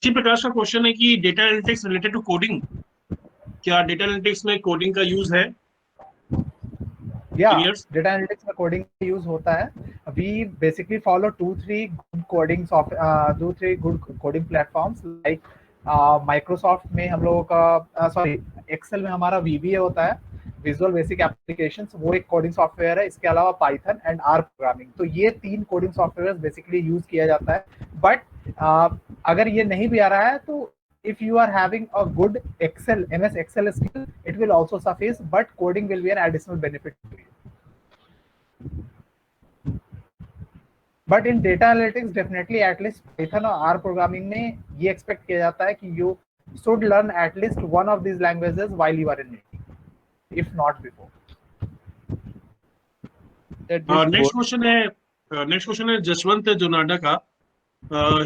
इसी प्रकार का क्वेश्चन है कि data analytics related to coding, क्या डेटा एनालिटिक्स में कोडिंग का यूज है या इंजीनियर्स? डेटा एनालिटिक्स में कोडिंग यूज होता है. We basically follow two three good coding platforms like Microsoft में हम लोगों का सॉरी एक्सेल में हमारा वीबीए होता है, विजुअल बेसिक एप्लीकेशंस, वो एक कोडिंग सॉफ्टवेयर है. इसके अलावा पाइथन एंड आर प्रोग्रामिंग, तो ये 3 कोडिंग सॉफ्टवेयर बेसिकली यूज किया जाता है. बट अगर ये नहीं भी आ रहा है तो if you are having a good Excel, MS Excel skill, it will also suffice, but coding will be an additional benefit to you. But in data analytics, definitely at least Python और R programming में ये expect किया जाता है कि you should learn at least one of these languages while you are in it, if not before. Next question है जसवंत जोनाडा का.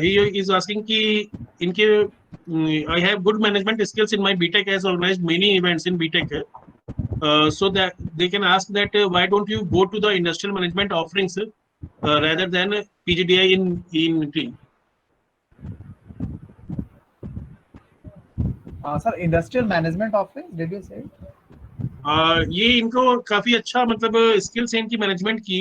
He is asking कि इनके I have good management skills in my BTech, has organised many events in BTech, so that they can ask that why don't you go to the industrial management offerings rather than PGDI in NITI? Sir, industrial management office, did you say? ये इनको काफी अच्छा मतलब skills है इनकी management की.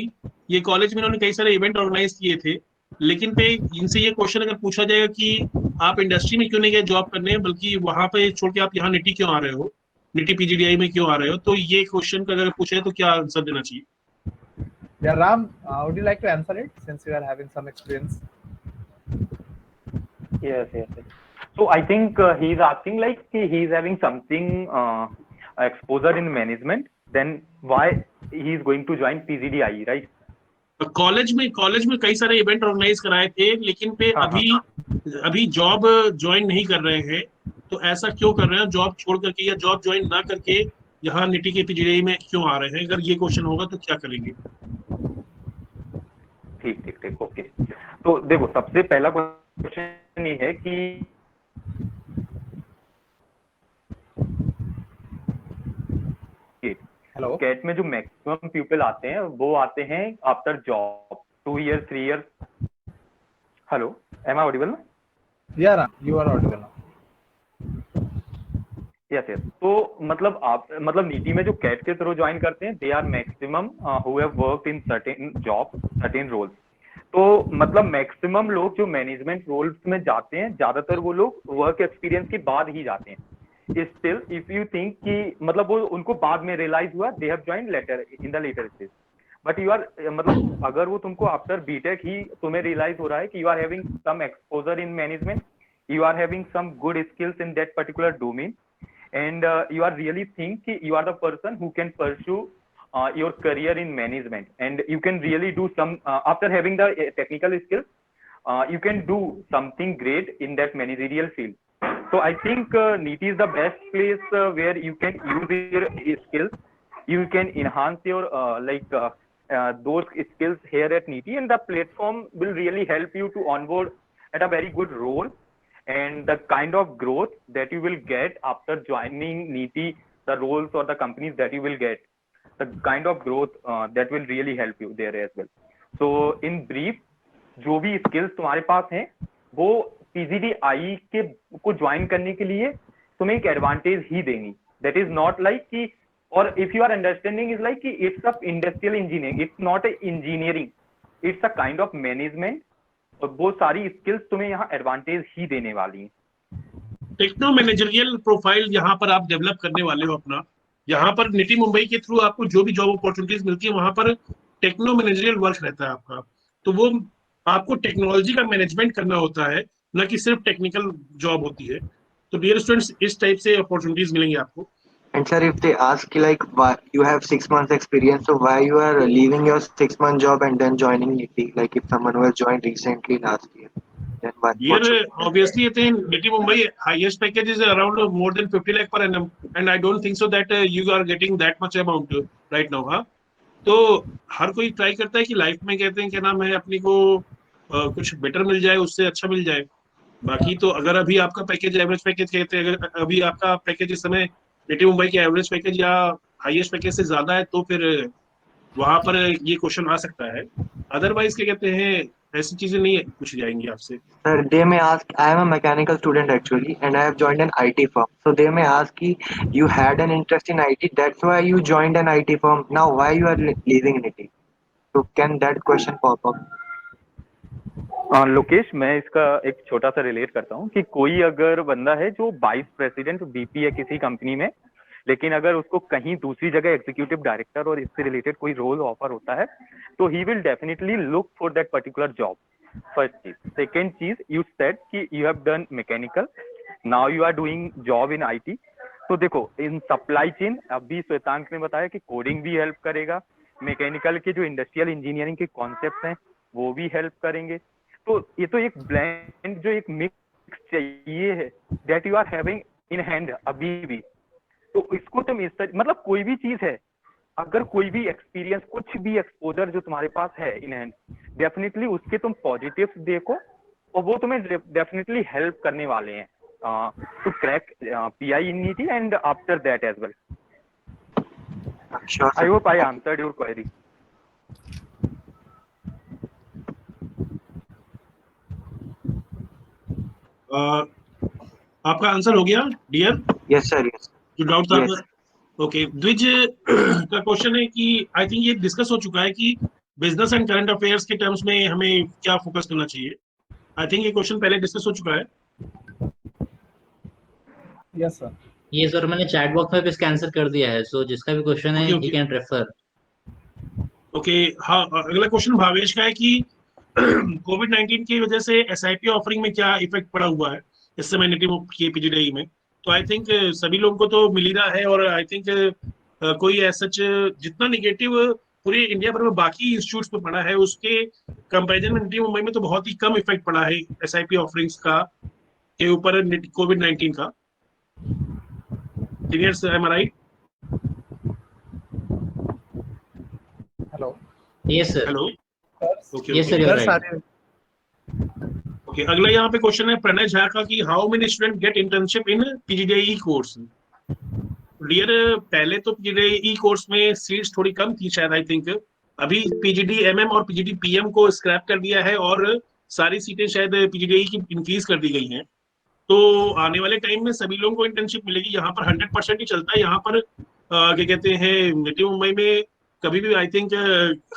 ये college में इन्होंने कई सारे इवेंट ऑर्गेनाइज किए थे, लेकिन पे इनसे ये क्वेश्चन अगर पूछा जाएगा कि आप इंडस्ट्री में क्यों नहीं गए जॉब करने, बल्कि वहां पे छोड़ के आप यहाँ निटी क्यों आ रहे हो, निटी पीजीडीआई में क्यों आ रहे हो, तो ये क्वेश्चन का अगर पूछे तो क्या आंसर देना चाहिए? Yeah, Ram, would you like to answer it since you are having some experience? Yes. So I think he's asking like he's having something exposure in management, then why he's going to join PGDI, right? College में कई सारे event organise कराए थे, लेकिन पे अभी job join नहीं कर रहे हैं, तो ऐसा क्यों कर रहे हैं? जॉब छोड़ करके या जॉब ज्वाइन ना करके यहाँ निटी के पीजीडीआई में क्यों आ रहे हैं? अगर ये क्वेश्चन होगा तो क्या करेंगे? ठीक, ओके. तो देखो, सबसे पहला क्वेश्चन ये है कि हेलो, कैट में जो मैक्सिमम पीपल आते हैं वो आते हैं after job 2 years 3 years. Hello, am I audible? Yeah Ram, you are audible now. Yes. तो मतलब नीति में जो कैट के थ्रू ज्वाइन करते हैं, they are maximum who have worked in certain job, certain roles. तो मतलब मैक्सिमम लोग जो मैनेजमेंट रोल्स में जाते हैं, ज्यादातर वो लोग वर्क एक्सपीरियंस के बाद ही जाते हैं. स्टिल इफ यू थिंक कि मतलब वो उनको बाद में रियलाइज हुआ, they have join later in the later stage. But you are मतलब अगर वो तुमको आफ्टर बीटेक ही तुम्हें रियलाइज हो रहा है कि you are having some exposure in management, you are having some good skills in that particular domain, and you are really think you are the person who can pursue your career in management, and you can really do some after having the technical skills, you can do something great in that managerial field. So I think NITI is the best place where you can use your skills, you can enhance your those skills here at NITI, and the platform will really help you to onboard at a very good role. And the kind of growth that you will get after joining NITI, the roles or the companies that you will get, the kind of growth that will really help you there as well. So in brief, जो भी skills तुम्हारे पास हैं वो PGDI के को join करने के लिए तुम्हें एक एडवांटेज ही देंगी. That is not like कि, और if you are understanding is like कि it's a industrial engineering, it's not a engineering, it's a kind of management. और वो सारी स्किल्स तुम्हें यहाँ एडवांटेज ही देने वाली हैं. टेक्नो मैनेजरियल प्रोफाइल यहाँ पर आप डेवलप करने वाले हो अपना. यहाँ पर निटी मुंबई के थ्रू आपको जो भी जॉब अपॉर्चुनिटीज मिलती है वहां पर टेक्नो मैनेजरियल वर्क रहता है आपका. तो वो आपको टेक्नोलॉजी का मैनेजमेंट करना होता है, न कि सिर्फ टेक्निकल जॉब होती है. तो डियर स्टूडेंट्स, इस टाइप से अपॉर्चुनिटीज मिलेंगे आपको. And sir, if they ask like why you have 6 months experience, so why you are leaving your 6 month job and then joining NITI? Like if someone who has joined recently last year, then what Here, should obviously, I think NITI Mumbai highest package is around more than 50 lakh per annum, and I don't think so that you are getting that much amount right now, हाँ. तो हर कोई try करता है कि life में कहते हैं क्या नाम है अपनी को कुछ बेटर मिल जाए, उससे अच्छा मिल जाए. बाकी तो अगर अभी आपका पैकेज एवरेज पैकेज कहते हैं, अगर अभी आपका पैकेज इस समय निटी मुंबई के एवरेज पैकेज या हाईएस्ट पैकेज से ज्यादा है, तो फिर वहां पर ये क्वेश्चन आ सकता है. अदरवाइज क्या कहते हैं, ऐसी चीजें नहीं पूछी जाएंगी आपसे। Sir, they may ask, I am a mechanical student actually, and I have joined an IT firm. So they may ask, कि you had an interest in IT, that's why you joined an IT firm. Now why you are leaving IT? So can that question pop up? Lokesh, मैं इसका एक छोटा सा relate करता हूँ कि कोई अगर बंदा है जो वाइस प्रेसिडेंट बीपी है किसी कंपनी में, लेकिन अगर उसको कहीं दूसरी जगह एग्जीक्यूटिव डायरेक्टर और इससे रिलेटेड कोई रोल ऑफर होता है, तो he will definitely look for that particular job. First चीज। सेकेंड चीज, यू सेड कि you have done mechanical, now you are doing job in IT. तो देखो, इन सप्लाई चेन अभी श्वेतांक ने बताया कि कोडिंग भी हेल्प करेगा, मैकेनिकल के जो इंडस्ट्रियल इंजीनियरिंग के कॉन्सेप्ट हैं वो भी हेल्प करेंगे। तो ये तो एक ब्लेंड, जो एक मिक्स चाहिए है, that you are having in hand अभी भी। तो इसको तुम इस तरह, मतलब कोई भी चीज है, अगर कोई भी एक्सपीरियंस, कुछ भी एक्सपोजर जो तुम्हारे पास है इन हैंड, डेफिनेटली उसके तुम पॉजिटिव्स देखो और वो तुम्हें डेफिनेटली हेल्प करने वाले हैं to crack PI in NITIE and after that as well. Sure, I sir. Hope I answered your query. आपका आंसर हो गया डियर? Yes, sir. Yes. जो डाउट था Yes. आपका? ओके, द्विज का क्वेश्चन है कि आई थिंक ये डिस्कस हो चुका है कि बिजनेस एंड करंट अफेयर्स के टर्म्स में हमें क्या फोकस करना चाहिए। आई थिंक ये क्वेश्चन पहले डिस्कस हो चुका है। Yes sir. ये सर मैंने चैट बॉक्स में भी इसका आंसर कर दिया है, सो जिसका भी क्वेश्चन है Okay, he okay. Can refer. Okay, हाँ, अगला क्वेश्चन भावेश का है कि कोविड-19 की वजह से एसआईपी ऑफरिंग में क्या इफेक्ट पड़ा हुआ है इस समय नेटिव के पीजीडीआई में। तो आई थिंक सभी लोगों को तो मिल ही रहा है, और आई थिंक कोई ऐसा जितना निगेटिव पूरे इंडिया भर में बाकी इंस्टीट्यूट्स पे पड़ा है, उसके कंपैरिजन में नेटिव मुंबई में तो बहुत ही कम इफेक्ट पड़ा है एसआईपी ऑफरिंग्स का के ऊपर कोविड-19 का। Seniors, am I right? Hello. Yes sir. Hello. Okay, yes sir, okay, you are sir right. सारे ओके। अगला यहाँ पे क्वेश्चन है प्रणय झा का कि how many student get internship in PGDI course. Dear, पहले तो पीजीडीआई कोर्स में सीट्स थोड़ी कम थी शायद, आई थिंक अभी पीजीडी एमएम और पीजीडी पीएम को स्क्रैप कर दिया है और सारी सीटें शायद पीजीडीआई की इंक्रीज कर दी गई हैं। तो आने वाले टाइम में सभी लोगों को इंटर्नशिप मिलेगी। यहाँ पर 100% ही चलता है। यहाँ पर क्या कहते हैं, नेटिव मुंबई में कभी भी आई थिंक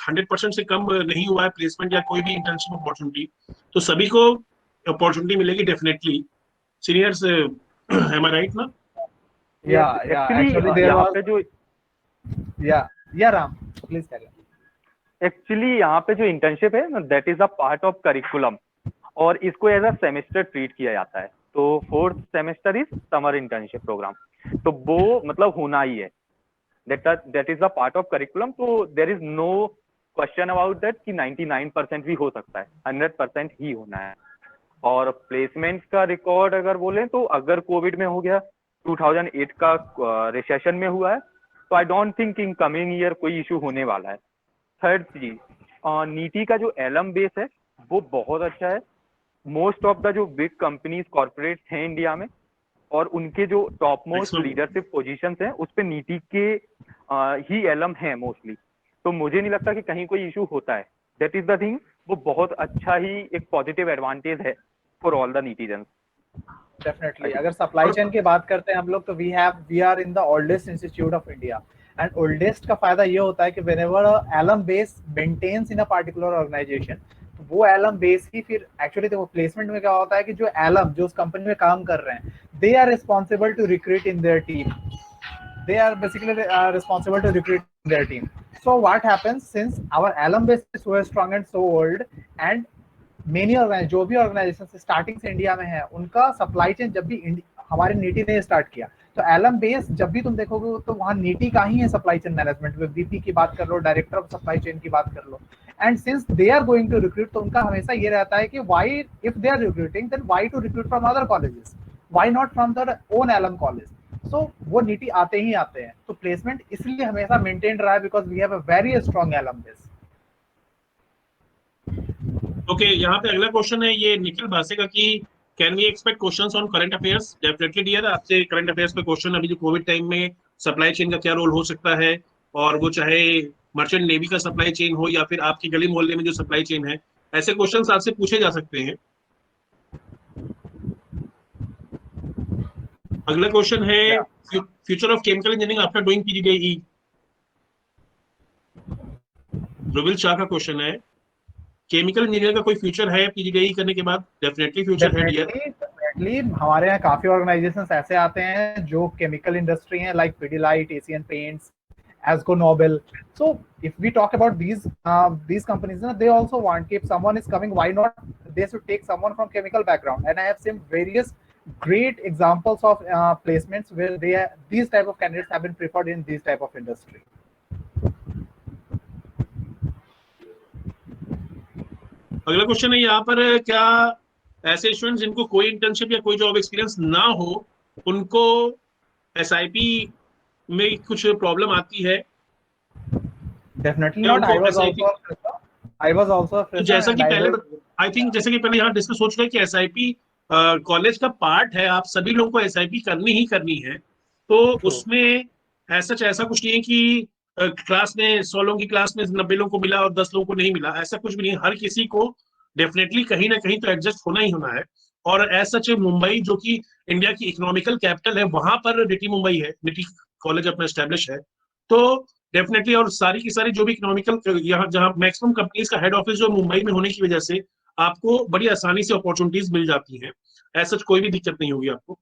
100% से कम नहीं हुआ है प्लेसमेंट या कोई भी इंटर्नशिप अपॉर्चुनिटी। तो सभी को अपॉर्चुनिटी मिलेगी definitely. Seniors, am I right ना? एक्चुअली देयर यहाँ वाज पे जो राम प्लीज करिए। एक्चुअली यहाँ पे जो इंटर्नशिप है, that is a part of curriculum और इसको एज अ सेमेस्टर ट्रीट किया जाता है। तो 4th semester is summer internship program, तो वो मतलब होना ही है, that is a part of curriculum. तो there is no question about that कि 99% भी हो सकता है, 100% ही होना है। और प्लेसमेंट का रिकॉर्ड अगर बोले तो अगर कोविड में हो गया, 2008 का रिसेशन में हुआ है, तो I don't think in coming year कोई इशू होने वाला है। थर्ड चीज, नीति का जो एलम बेस है वो बहुत अच्छा है। मोस्ट ऑफ द जो बिग कंपनीज कॉर्पोरेट हैं इंडिया में और उनके जो टॉप मोस्ट लीडरशिप पोजीशंस हैं उस पे नीति के ही एलम है मोस्टली। तो मुझे नहीं लगता कि कहीं कोई इशू होता है। दैट इज द थिंग, वो बहुत अच्छा ही एक पॉजिटिव एडवांटेज है for all the netizens. Definitely. अगर सप्लाई चेन की बात करते हैं हम लोग, तो we are in the oldest institute of India. And oldest का फायदा ये होता है कि whenever alum base maintains in a particular organisation, तो वो एलम बेस ही फिर एक्चुअली देखो प्लेसमेंट में क्या होता है कि जो एलम जो उस कंपनी में काम कर रहे हैं, they are responsible to recruit in their team, they are basically responsible to recruit their team. So what happens, since our alum base is so strong and so old, and many जो भी organisation starting से India में है, उनका supply chain जब भी हमारे नीति ने स्टार्ट किया, तो एलम बेस जब भी तुम देखोगे तो वहाँ नीति का ही है सप्लाई चेन मैनेजमेंट में। वीपी की बात कर लो, डायरेक्टर ऑफ सप्लाई चेन की बात कर लो, and since they are going to recruit, तो उनका हमेशा ये रहता है कि why if they are recruiting then why to recruit from other colleges, why not from their own alum college. So वो नीति आते ही आते हैं। तो प्लेसमेंट इसलिए हमेशा मेंटेन रहा है because we have a very strong alum base. Okay, यहाँ पे अगला क्वेश्चन है ये निखिल भासे का कि can we expect questions on current affairs. Definitely dear, आपसे करंट अफेयर्स पे क्वेश्चन, अभी जो कोविड टाइम में सप्लाई चेन का क्या रोल हो सकता है, और वो चाहे मर्चेंट नेवी का सप्लाई चेन हो या फिर आपकी गली मोहल्ले में जो सप्लाई चेन है, ऐसे क्वेश्चंस आपसे पूछे जा सकते हैं। अगला क्वेश्चन है Yeah. Future of chemical engineering after doing PGDIE. Rubil Shah का क्वेश्चन है, केमिकल इंजीनियर का कोई फ्यूचर है पीजीडीई करने के बाद? डेफिनेटली फ्यूचर है डियर। डेफिनेटली हमारे यहाँ काफी ऑर्गेनाइजेशंस ऐसे आते हैं जो केमिकल इंडस्ट्री हैं, like Pidilite, Asian paints, Asco Nobel. So if we talk about these companies, they also want, if someone is coming, why not they should take someone from chemical background? And I have seen various great examples of placements where these type of candidates have been preferred in these type of industry. अगला question है यहाँ पर, क्या ऐसे students जिनको कोई internship या कोई जॉब एक्सपीरियंस ना हो उनको एसआईपी में कुछ प्रॉब्लम आती है? Definitely या not. उनको I was SIP also a fresher. I was also a तो fresher जैसा and कि I पहले will. आई थिंक जैसे कि पहले यहाँ डिस्कस हो चुका है कि एसआईपी कॉलेज का पार्ट है, आप सभी लोगों को एसआईपी करनी ही करनी है। तो True. उसमें ऐसा कुछ नहीं है कि क्लास में 100 लोगों की क्लास में 90 लोगों को मिला और 10 लोगों को नहीं मिला, ऐसा कुछ भी नहीं है। हर किसी को डेफिनेटली कहीं ना कहीं तो एडजस्ट होना ही होना है। और एज सच मुंबई जो कि इंडिया की इकोनॉमिकल कैपिटल है, वहां पर निटी मुंबई है, निटी कॉलेज अपना एस्टेब्लिश है। तो डेफिनेटली, और सारी की सारी जो भी इकोनॉमिकल, यहाँ जहाँ मैक्सिमम कंपनीज का हेड ऑफिस जो मुंबई में होने की वजह से आपको बड़ी आसानी से अपॉर्चुनिटीज मिल जाती हैं। ऐसा कोई भी दिक्कत नहीं होगी आपको।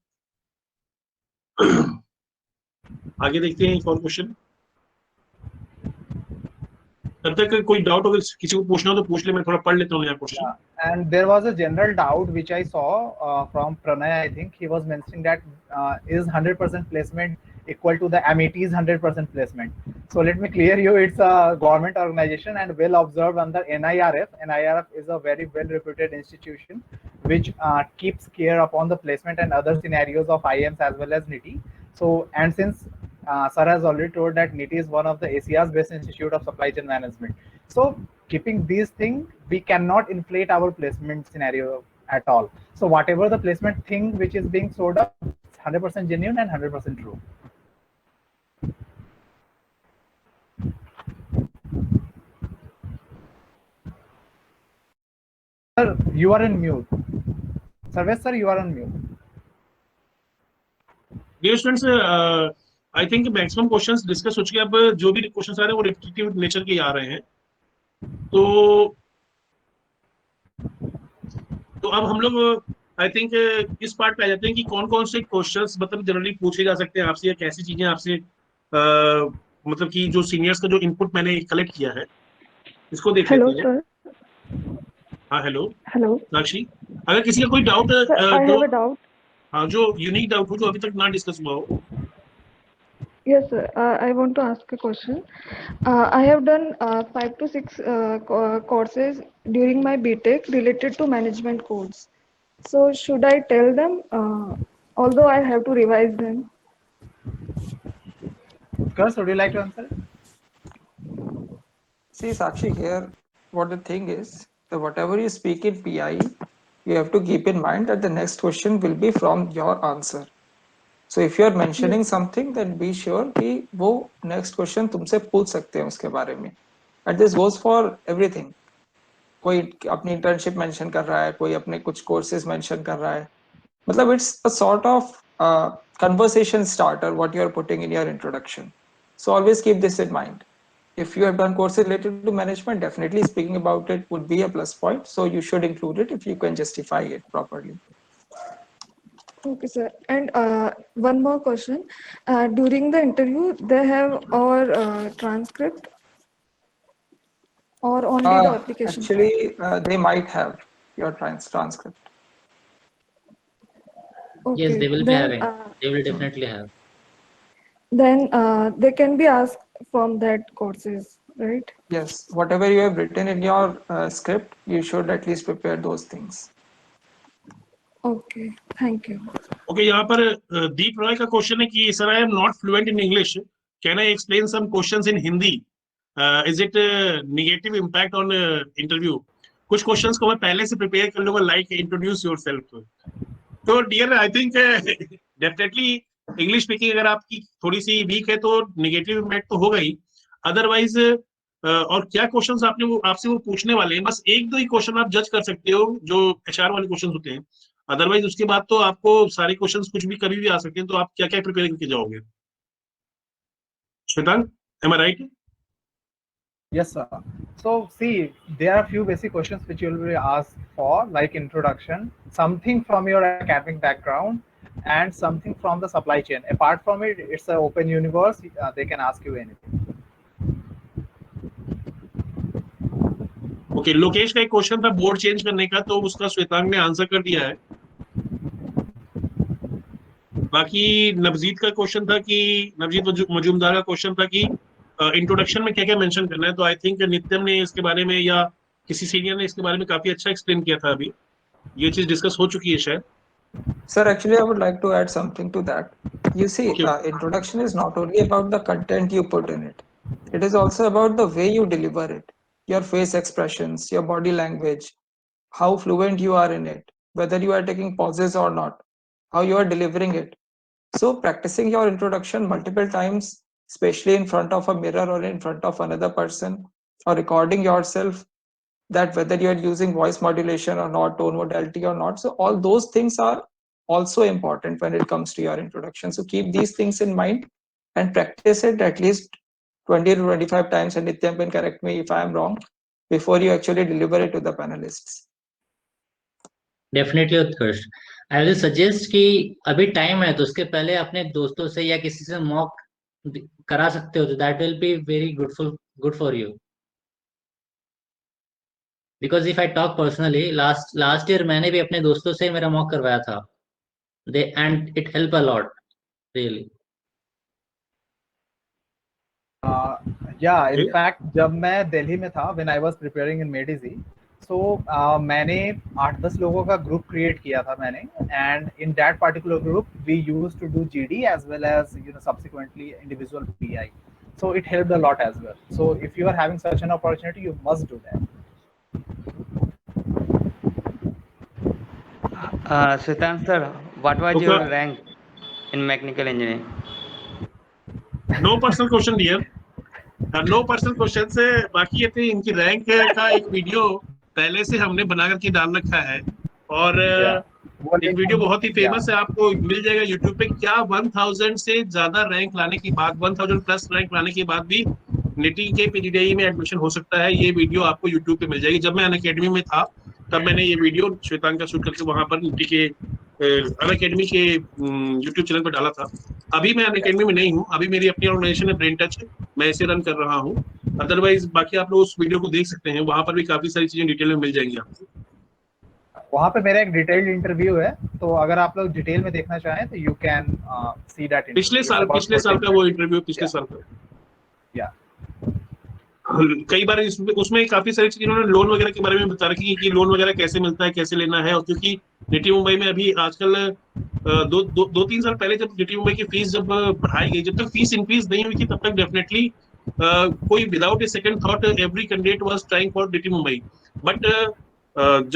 आगे देखते हैं एक और क्वेश्चन। तब तक कोई डाउट अगर किसी को पूछना हो तो पूछ ले, मैं थोड़ा पढ़ लेता हूँ यहाँ question. And there was a general doubt which I saw from Pranay. I think he was mentioning that is 100% placement equal to the MET's 100% placement? So let me clear you. It's a government organization and well observed under NIRF. NIRF is a very well reputed institution which keeps care upon the placement and other scenarios of IIMs as well as NITI. So, and since Sir has already told that NITI is one of the Asia's best institute of supply chain management. So keeping these things, we cannot inflate our placement scenario at all. So whatever the placement thing which is being sold up, it's 100% genuine and 100% true. Sir, you are in mute. Sarvesh sir, you are on mute. Dear students, I think maximum questions discuss हो चुके हैं। अब जो भी questions आ रहे हैं वो repetitive nature के आ रहे हैं। तो अब हम लोग आई थिंक इस पार्ट पे आ जाते हैं कि कौन कौन से क्वेश्चंस मतलब जनरली पूछे जा सकते हैं आपसे, या कैसी चीजें आपसे मतलब कि जो सीनियर्स का जो इनपुट मैंने कलेक्ट किया है इसको देख हेलो लेते हैं। सर। हाँ हेलो हेलो साक्षी, अगर किसी का कोई doubt sir, I have a doubt. हाँ जो यूनिक डाउट हो जो अभी तक ना डिस्कस हुआ हो। Yes, sir. I want to ask a question. I have done 5 to 6 courses during my BTech related to management codes. So should I tell them, although I have to revise them? Gus, would you like to answer? See, Sakshi, here, what the thing is, that whatever you speak in PI, you have to keep in mind that the next question will be from your answer. So if you are mentioning something, then be sure कि वो next question तुमसे पूछ सकते हैं उसके बारे में. And this goes for everything. कोई अपनी internship mention कर रहा है, कोई अपने कुछ courses mention कर रहा है. मतलब it's a sort of conversation starter what you are putting in your introduction. So always keep this in mind. If you have done courses related to management, definitely speaking about it would be a plus point. So you should include it if you can justify it properly. Okay, sir. And one more question. During the interview, they have our transcript or only the application? Actually, they might have your transcript. Okay. Yes, they will be Then, having. They will definitely have. then they can be asked from that courses, right? Yes, whatever you have written in your script, you should at least prepare those things. Okay, thank you. Okay, यहाँ पर दीप रॉय का question है कि sir I am not fluent in English, can I explain some questions in Hindi, is it negative impact on interview? कुछ questions को मैं पहले से प्रिपेयर कर लूंगा, लाइक इंट्रोड्यूस योरसेल्फ। तो dear I think definitely English speaking अगर आपकी थोड़ी सी वीक है तो नेगेटिव इम्पैक्ट तो होगा ही। अदरवाइज और क्या क्वेश्चंस आपसे वो पूछने वाले हैं, बस एक दो ही क्वेश्चन आप जज कर सकते हो जो एचआर वाले क्वेश्चन होते हैं, अदरवाइज उसके बाद तो आपको सारे क्वेश्चंस कुछ भी कभी भी आ सकते हैं, तो आप क्या क्या प्रिपेयर करके जाओगे? Shwetang, M I right? Yes, sir. So see, there are few basic questions which you will be asked for, like introduction, something from your academic background, and something from the supply chain. Apart from it, it's an open universe. They can ask you anything. Okay, Lokesh का एक question था board change करने का, तो उसका श्वेतांग ने answer कर दिया है। बाकी नवजीत का क्वेश्चन था कि नवजीत मजूमदार का क्वेश्चन था कि इंट्रोडक्शन में क्या क्या मेंशन करना है, तो आई थिंक नित्यम ने इसके बारे में या किसी सीनियर ने इसके बारे में काफी अच्छा एक्सप्लेन किया था। अभी ये चीज डिस्कस हो चुकी है शायद। Sir, actually, I would like to add something to that. You see, Okay. introduction is not only about the content you put in it. It is also about the way you deliver it, your face expressions, your body language, how fluent you are in it, whether you are taking pauses or not, how you are delivering it. So practicing your introduction multiple times, especially in front of a mirror or in front of another person, or recording yourself, that whether you are using voice modulation or not, tone modality or not. So all those things are also important when it comes to your introduction. So keep these things in mind and practice it at least 20 to 25 times, and Nityam can correct me if I am wrong, before you actually deliver it to the panelists. Definitely Utkarsh, I will suggest कि अभी time है तो उसके पहले अपने दोस्तों से या किसी से मॉक करा सकते हो, तो that will be very good for you. Because if I talk personally, last year मैंने भी अपने दोस्तों से मेरा मॉक करवाया था, they and it help a lot really. Yeah, in fact, जब मैं दिल्ली में था, when I was preparing in MEDIZ, so मैंने 8-10 लोगों का ग्रुप क्रिएट किया था मैंने, and in that particular group we used to do GD as well as subsequently individual PI. So it helped a lot as well. So if you are having such an opportunity, you must do that. Siddhant sir, what was Okay. your rank in mechanical engineering? No personal question dear, no personal question से। बाकी ये थे इनकी rank का एक video पहले से हमने बना करके डाल रखा है, और एक वीडियो बहुत ही फेमस है, आपको मिल जाएगा यूट्यूब पे। क्या 1000 से ज्यादा रैंक लाने के बाद, 1000 प्लस रैंक लाने के बाद भी निटी के पीजीडीआई में एडमिशन हो सकता है, ये वीडियो आपको यूट्यूब पे मिल जाएगी। जब मैं अनअकैडमी में था तब मैंने ये वीडियो श्वेतांग का शूट करके वहां पर निटी के अनअकैडमी के यूट्यूब चैनल पर डाला था। अभी मैं अनअकैडमी में नहीं हूँ, अभी मेरी अपनी ऑर्गेनाइजेशन है ब्रेन टच, मैं इसे रन कर रहा हूँ। अदरवाइज बाकी आप लोग उस वीडियो को देख सकते हैं, वहां पर भी काफी सारी चीजें डिटेल में मिल जाएंगी आपको। वहाँ पे मेरा एक डिटेल्ड इंटरव्यू है, तो अगर आप लोग डिटेल में देखना चाहें तो यू कैन सी दैट। पिछले साल का वो इंटरव्यू, पिछले साल का। या कई बार उसमें काफी सारी चीजें उन्होंने लोन वगैरह के बारे में बता रखी है कि लोन वगैरह कैसे मिलता है, कैसे लेना है। और क्योंकि निटी मुंबई में अभी आजकल 2-3 साल पहले जब निटी मुंबई की फीस जब बढ़ाई गई, जब तक फीस इंक्रीज नहीं हुई थी तब तक डेफिनेटली कोई without A second thought every candidate was trying for nitty Mumbai. But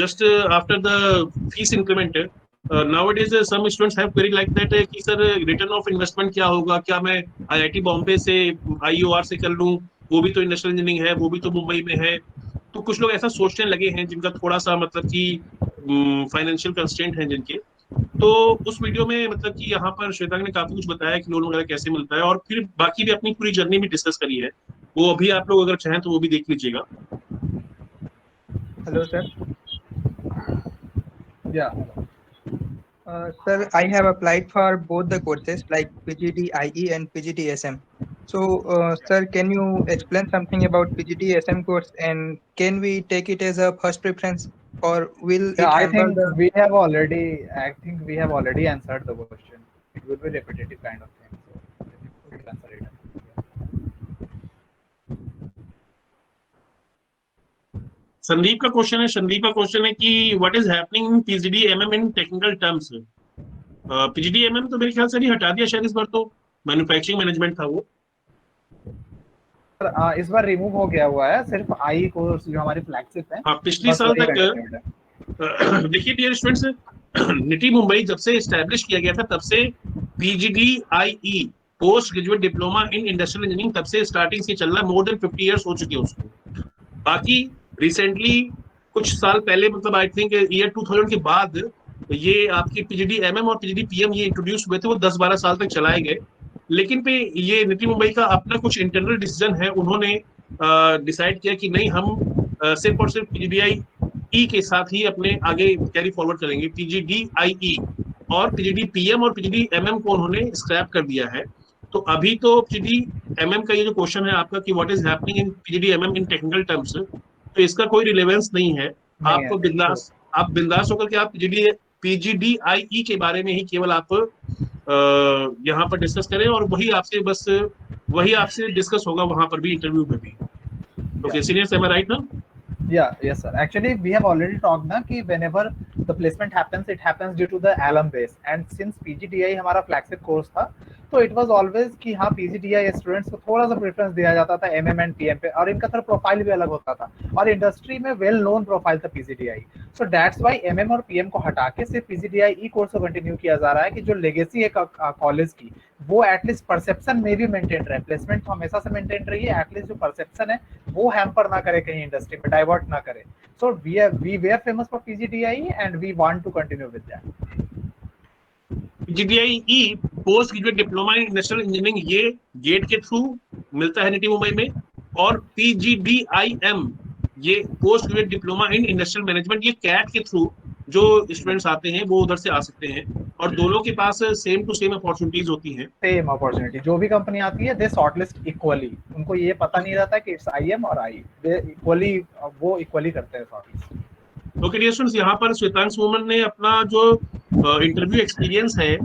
just after the fees increment nowadays some students have query like that कि सर रिटर्न ऑफ इन्वेस्टमेंट क्या होगा, क्या मैं आईआईटी बॉम्बे से आईओआर से कर लूं, वो भी तो इंडस्ट्रियल इंजीनियरिंग है, वो भी तो मुंबई में है। तो कुछ लोग ऐसा सोचने लगे हैं जिनका थोड़ा सा मतलब कि फाइनेंशियल कंस्ट्रेंट है जिनके। तो उस वीडियो में मतलब कि यहाँ पर श्वेतांग ने काफी कुछ बताया कि लोन वगैरह कैसे मिलता है, और फिर बाकी भी अपनी पूरी जर्नी भी डिस्कस करी है, वो अभी आप लोग अगर चाहें तो वो भी देख लीजिएगा। Hello, sir. Yeah. Sir, I have applied for both the courses like PGD-IE and PGD-SM. So, sir, can you explain something about PGD-SM course, and can we take it as a first preference, or will it I hamper think the? we have already answered the question. It will be repetitive kind of thing. So we will answer it. Sandeep का question है कि what is happening in PGD MM in technical terms. PGD MM तो मेरे ख्याल से नहीं हटा दिया शायद इस बार, तो मैन्युफैक्चरिंग मैनेजमेंट था वो। इस बार रिमूव हो गया हुआ है, सिर्फ आई कोर्स जो हमारी फ्लैगशिप है। हाँ, पिछले साल तक देखिए डियर स्टूडेंट्स, निटी मुंबई जब से एस्टैब्लिश किया गया था तब से PGDIE post graduate diploma in industrial engineering, तब से स्टार्टिंग से चल रहा है, मोर देन 50 ईयर्स हो चुके हैं उसको। बाकी रिसेंटली कुछ साल पहले, मतलब आई थिंक ईयर 2000 के बाद ये आपकी पीजीडी एमएम और पीजीडी पीएम ये इंट्रोड्यूस हुए थे, वो 10-12 साल तक चलाए गए। लेकिन पे ये नीति मुंबई का अपना कुछ इंटरनल डिसीजन है, उन्होंने डिसाइड किया कि नहीं, हम सिर्फ और सिर्फ पीजीडीआई ई के साथ ही अपने आगे कैरी फॉरवर्ड करेंगे। पीजीडीआई और पीजीडी पीएम और पीजीडी एमएम को उन्होंने स्क्रैप कर दिया है। तो अभी तो पीजीडी एमएम का ये जो क्वेश्चन है आपका कि what is happening in PGD MM in technical terms, तो इसका कोई रिलेवेंस नहीं है। आपको बिंदास, आप बिंदास होकर के आप पीजीडीआई के बारे में ही केवल आप यहाँ पर डिस्कस करें, और वही आपसे बस वही आपसे डिस्कस होगा वहां पर भी, इंटरव्यू में भी। Okay senior, am I right now? Yeah, yes, sir. Actually, we have already talked ना कि whenever the placement happens, it happens due to the alum base. And since PGDI हमारा flagship course था, तो it was always कि हाँ PGDI students को थोड़ा सा प्रेफरेंस दिया जाता था MM and PM पे, और इनका थोड़ा प्रोफाइल भी अलग होता था, और इंडस्ट्री में वेल नोन प्रोफाइल था PGDI। So that's why MM और PM को हटा के सिर्फ PGDI ई कोर्स को कंटिन्यू किया जा रहा है कि जो लेगेसी है कॉलेज की, वो एटलीस्ट परसेप्शन में भी मेंटेन रहे। प्लेसमेंट तो हमेशा से मेंटेन रही है, एटलीस्ट जो परसेप्शन है वो हैम्पर ना करे, कहीं इंडस्ट्री में डाइवर्ट ना करे। So we were famous for PGDI and we want to continue with that. PGDI post graduate diploma in industrial engineering ये गेट के थ्रू मिलता है नीति मुंबई में, और पीजीडीआईएम ये post graduate diploma in industrial management ये कैट के थ्रू जो स्टूडेंट्स आते हैं वो उधर से आ सकते हैं, और दोनों के पास सेम टू सेम अपॉर्चुनिटीज होती हैं। सेम अपॉर्चुनिटी, जो भी कंपनी आती है दे शॉर्टलिस्ट इक्वली, उनको ये पता नहीं रहता कि इट्स आईएम और आई, दे इक्वली, वो इक्वली करते हैं शॉर्टलिस्ट। ओके डियर स्टूडेंट्स, यहाँ पर श्वेतांश वुमन ने अपना जो इंटरव्यू एक्सपीरियंस है,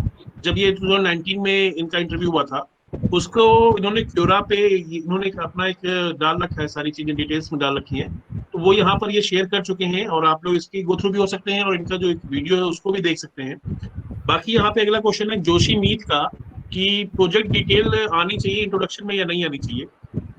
जब ये 2019 में इनका इंटरव्यू हुआ था, उसको इन्होंने क्योरा पे इन्होंने अपना एक डाल रखा है, सारी चीजें डिटेल्स में डाल रखी हैं, तो वो यहाँ पर ये शेयर कर चुके हैं, और आप लोग इसकी गो थ्रू भी हो सकते हैं, और इनका जो एक वीडियो है उसको भी देख सकते हैं। बाकी यहाँ पे अगला क्वेश्चन है जोशी मीत का कि प्रोजेक्ट डिटेल आनी चाहिए इंट्रोडक्शन में या नहीं आनी चाहिए।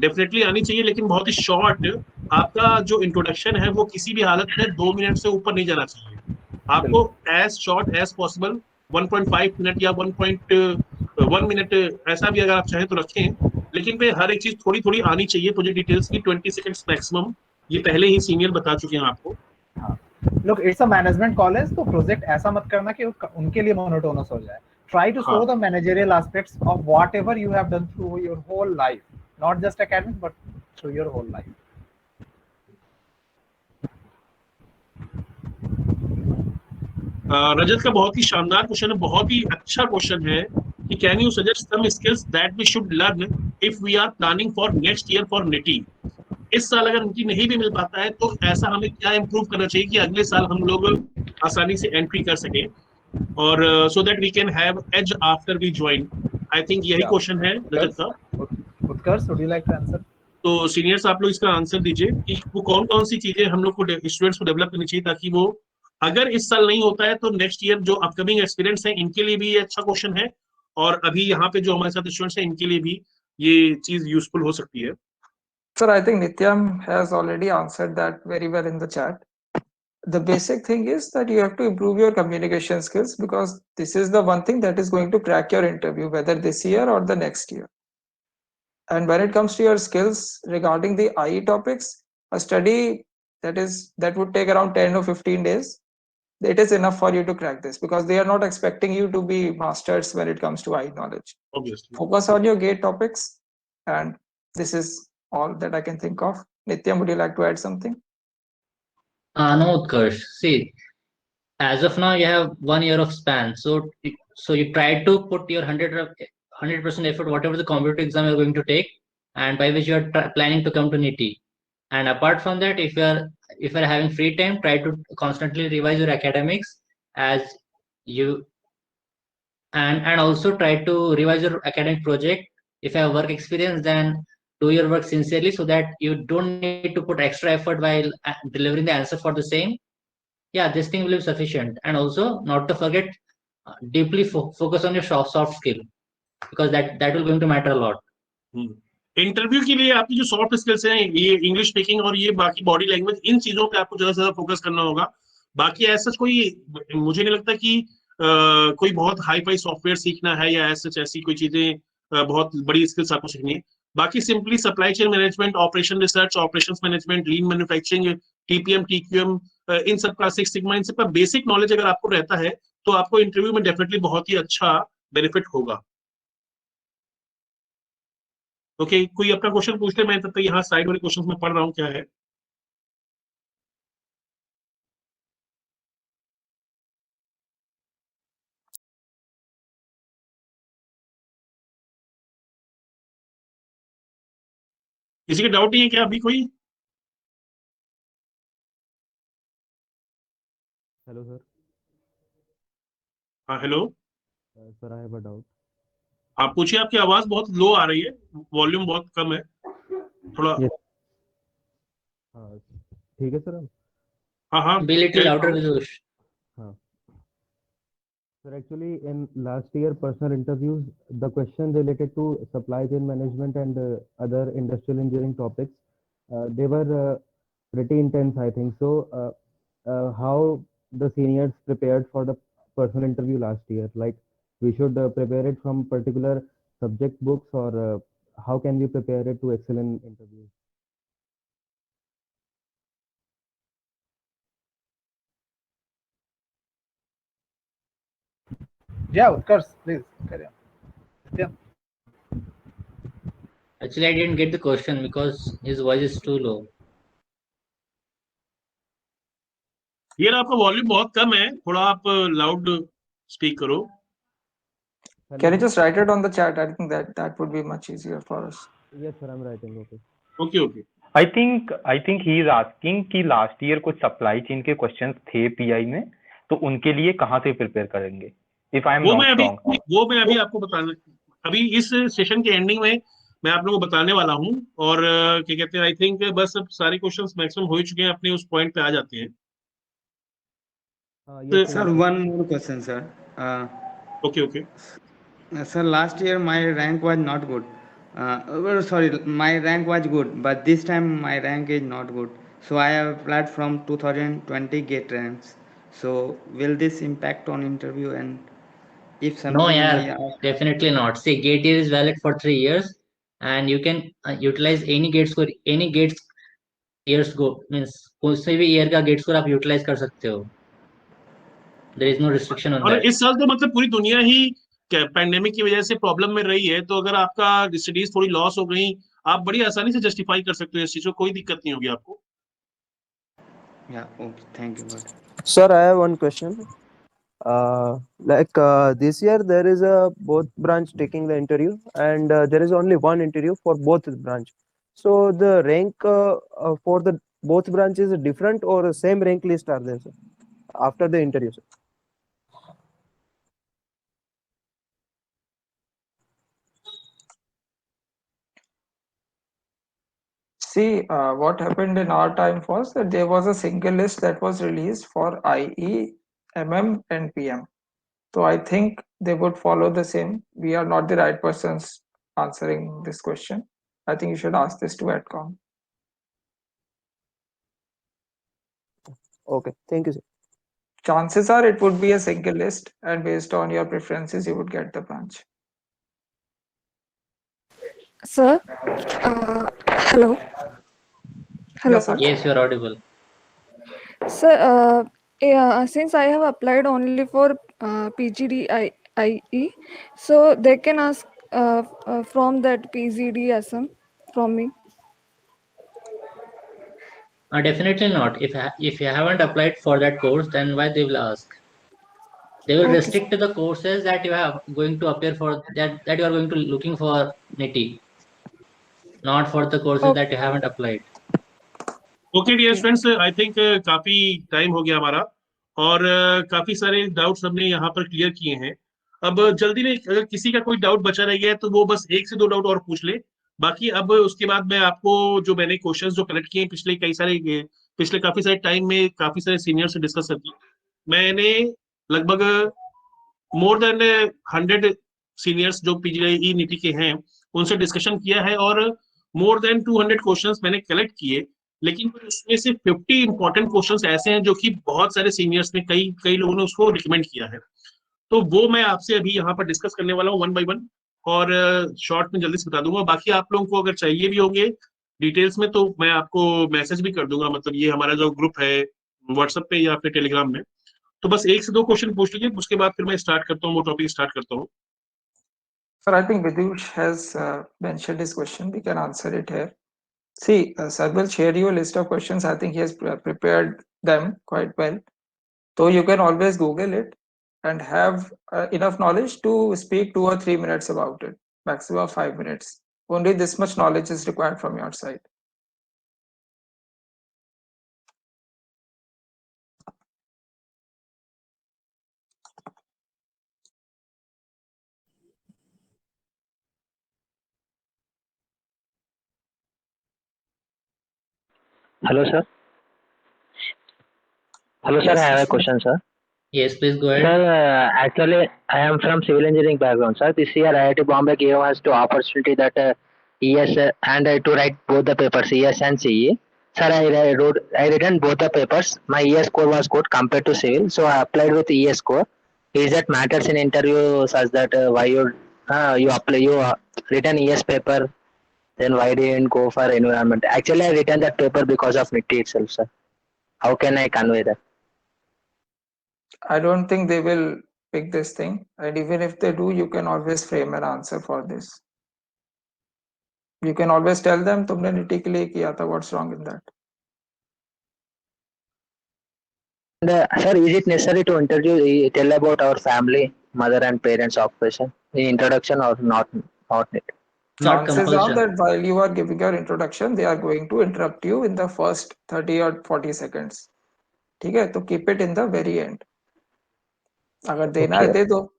डेफिनेटली आनी चाहिए, लेकिन बहुत ही शॉर्ट। आपका जो इंट्रोडक्शन है वो किसी भी हालत में 2 मिनट से ऊपर नहीं जाना चाहिए। आपको as short as possible 1.5 minute या 1.1 मिनट ऐसा भी अगर आप चाहें तो रखें, लेकिन पे हर एक चीज थोड़ी थोड़ी आनी चाहिए। प्रोजेक्ट डिटेल्स की 20 सेकंड्स मैक्सिमम, ये पहले ही सीनियर बता चुके हैं आपको। Look, it's a management college, तो प्रोजेक्ट ऐसा मत करना कि उनके लिए मोनोटोनस हो जाए। Try to show the managerial aspects of whatever you have done through your whole life, not just academic but through your whole life. रजत का बहुत ही शानदार क्वेश्चन है, बहुत ही अच्छा क्वेश्चन है कि can you suggest some skills that we should learn if we are planning for next year for NITIE. इस साल अगर निटी नहीं भी मिल पाता है तो ऐसा हमें क्या इम्प्रूव करना चाहिए कि अगले साल हम लोग आसानी से एंट्री कर सके, और so that we can have edge after we join. I think यही क्वेश्चन है रजत का। Utkarsh, would you like to answer? तो सीनियर्स आप लोग इसका आंसर दीजिए कि वो कौन कौन सी चीजें हम लोग को स्टूडेंट्स को डेवलप करनी चाहिए, ताकि वो अगर इस साल नहीं होता है तो नेक्स्ट ईयर जो अपकमिंग एक्सपीरियंस है इनके लिए भी ये अच्छा क्वेश्चन है, और अभी यहाँ पे जो हमारे साथ स्टूडेंट्स हैं इनके लिए भी ये चीज यूजफुल हो सकती है। Sir, I think Nityam has already answered that very well in the chat. The basic thing is that you have to improve your communication skills, because this is the one thing that is going to crack your interview, whether this year or the next year. And when it comes to your skills regarding the IE topics, a study that would take around 10 or 15 days, it is enough for you to crack this, because they are not expecting you to be masters when it comes to IE knowledge. Obviously. Focus on your gate topics, and this is all that I can think of. Nityam, would you like to add something? No, Utkarsh. See, as of now, you have 1 year of span. So you try to put your 100% effort, whatever the competitive exam you're going to take, and by which you are planning to come to NITI. And apart from that, if you're having free time, try to constantly revise your academics as you, and also try to revise your academic project. If you have work experience, then do your work sincerely, so that you don't need to put extra effort while delivering the answer for the same. Yeah, this thing will be sufficient. And also not to forget, deeply focus on your soft skill, because that will going to matter a lot. Interview के लिए आपकी जो soft skills हैं, ये English speaking और ये बाकी body language, इन चीजों पे आपको ज्यादा से ज्यादा फोकस करना होगा। बाकी ऐसा कोई मुझे नहीं लगता कि कोई बहुत हाई फाई सॉफ्टवेयर सीखना है या ऐसी कोई चीजें बहुत बड़ी स्किल्स आपको सीखनी है। बाकी simply supply chain management, operation research, operations management, lean manufacturing, TPM, TQM, इन सब का सिक्स सिग्मा, इन सब का बेसिक नॉलेज अगर आपको रहता है तो आपको इंटरव्यू में डेफिनेटली बहुत ही अच्छा बेनिफिट होगा। ओके, कोई अपना क्वेश्चन पूछ ले, मैं तब तक यहाँ साइड वाले क्वेश्चन में पढ़ रहा हूँ क्या है। किसी का डाउट नहीं है क्या अभी कोई? Hello, sir. हाँ hello, Sir, I have a doubt. आप पूछिए। आपकी आवाज बहुत लो आ रही है, वॉल्यूम बहुत कम है थोड़ा। Yes. ठीक है सर। हाँ हाँ, Be little louder, Vidush. हाँ. Sir, actually, in last year personal interviews, the question related to supply chain management and other industrial engineering topics, they were pretty intense, I think. So, how the seniors prepared for the personal interview last year? Like, we should prepare it from particular subject books, or how can we prepare it to excel in interviews? Yeah, Utkarsh, please carry on. Yeah. Actually, I didn't get the question because his voice is too low. ये ना, आपका volume बहुत कम है, थोड़ा आप loud speak करो। Can you just write it on the chat? I think that would be much easier for us. Yes, sir, I'm writing. Okay. Okay okay. I think he is asking कि last year कुछ supply chain के questions थे pi में, तो उनके लिए कहाँ से प्रिपेयर करेंगे, इफ आई एम वो नॉट रॉन्ग। मैं अभी आपको बताने, अभी इस सेशन के एंडिंग में मैं आप लोगों को बताने वाला हूँ। और क्या कहते हैं, आई थिंक बस अब सारे क्वेश्चंस मैक्सिमम हो ही चुके हैं, अपने उस पॉइंट पे आ जाते हैं। Yes, Sir, one more question, sir. Okay okay. Sir, last year my rank was not good. Well, sorry, my rank was good, but this time my rank is not good. So I have applied from 2020 GATE ranks. So will this impact on interview, and if No, something yeah, they ask? definitely not. See, gate year is valid for 3 years, and you can utilize any gate score, any gates years go means कोई भी year का gate score आप utilize कर सकते हो. There is no restriction on और that. इस साल तो मतलब पूरी दुनिया ही पैंडेमिक की वजह से प्रॉब्लम में रही है, तो अगर आपका स्टडीज थोड़ी लॉस हो गई, आप बड़ी आसानी से जस्टिफाई कर सकते हो इस चीज को, कोई दिक्कत नहीं होगी आपको। Yeah, okay, thank you. But Sir, I have one question. This year there is a both branch taking the interview, and there is only one interview for both branch. So the rank for the both branches is different, or same rank list are there, sir, after the interview, sir? See, what happened in our time was that there was a single list that was released for IE, MM, and PM. So I think they would follow the same. We are not the right persons answering this question. I think you should ask this to AdCom. Okay, thank you, sir. Chances are it would be a single list, and based on your preferences, you would get the branch. Sir, hello. Hello. Yes, Yes, you are audible. Sir, since I have applied only for PGDIE, so they can ask from that PGDSM from me. Definitely not. If you haven't applied for that course, then why they will ask? They will Okay, restrict to the courses that you are going to appear for, that you are going to looking for NITI, not for the courses Okay. that you haven't applied. Okay dear friends, I think काफी time हो गया हमारा, और काफी सारे doubts हमने यहाँ पर क्लियर किए हैं। अब जल्दी में अगर किसी का कोई डाउट बचा रह गया है तो वो बस एक से दो डाउट और पूछ ले। बाकी अब उसके बाद मैं आपको जो मैंने क्वेश्चंस जो कलेक्ट किए हैं पिछले काफी सारे टाइम में काफी सारे सीनियर से डिस्कस करती, मैंने लगभग मोर देन 100 सीनियर्स जो पीजीआई नीति के हैं उनसे डिस्कशन किया है, और मोर देन 200 क्वेश्चंस मैंने कलेक्ट किए। लेकिन उसमें से 50 इंपॉर्टेंट क्वेश्चंस ऐसे हैं जो कि बहुत सारे सीनियर्स ने कई लोगों ने उसको रिकमेंड किया है, तो वो मैं आपसे अभी यहाँ पर डिस्कस करने वाला हूँ वन बाय वन। और शॉर्ट में जल्दी से बता दूंगा। बाकी आप लोगों को अगर चाहिए भी होंगे डिटेल्स में तो मैं आपको मैसेज भी कर दूंगा, मतलब ये हमारा जो ग्रुप है व्हाट्सएप पे या फिर टेलीग्राम में। तो बस 1 से 2 क्वेश्चन पूछ लीजिए, उसके बाद फिर मैं स्टार्ट करता हूँ, वो टॉपिक स्टार्ट करता हूँ। Sir, I think Vidush has mentioned his question. We can answer it here. See, sir will share you a list of questions. I think he has prepared them quite well. So you can always Google it and have enough knowledge to speak 2 or 3 minutes about it, maximum 5 minutes. Only this much knowledge is required from your side. Hello, sir. Hello, sir. Yes, I have a Ashwin. question, sir. Yes, please go ahead. Sir, actually, I am from civil engineering background, sir. This year, IIT Bombay gave us the opportunity that ES and to write both the papers, ES and CE. Sir, I written both the papers. My ES score was good compared to civil, so I applied with ES score. Is that matters in interview such that why you written ES paper, then why didn't go for environment? Actually, I written that paper because of NITI itself, sir. How can I convey that? I don't think they will pick this thing. And even if they do, you can always frame an answer for this. You can always tell them, तुमने NITI के लिए किया था, what's wrong in that? And, sir, is it necessary to tell about our family, mother and parents occupation in introduction or not? Not it. Not Chances are compulsion. that while you are giving your introduction, they are going to interrupt you in the first 30 or 40 seconds. ठीक है, तो keep it in the very end. अगर देना है Okay. दे दो.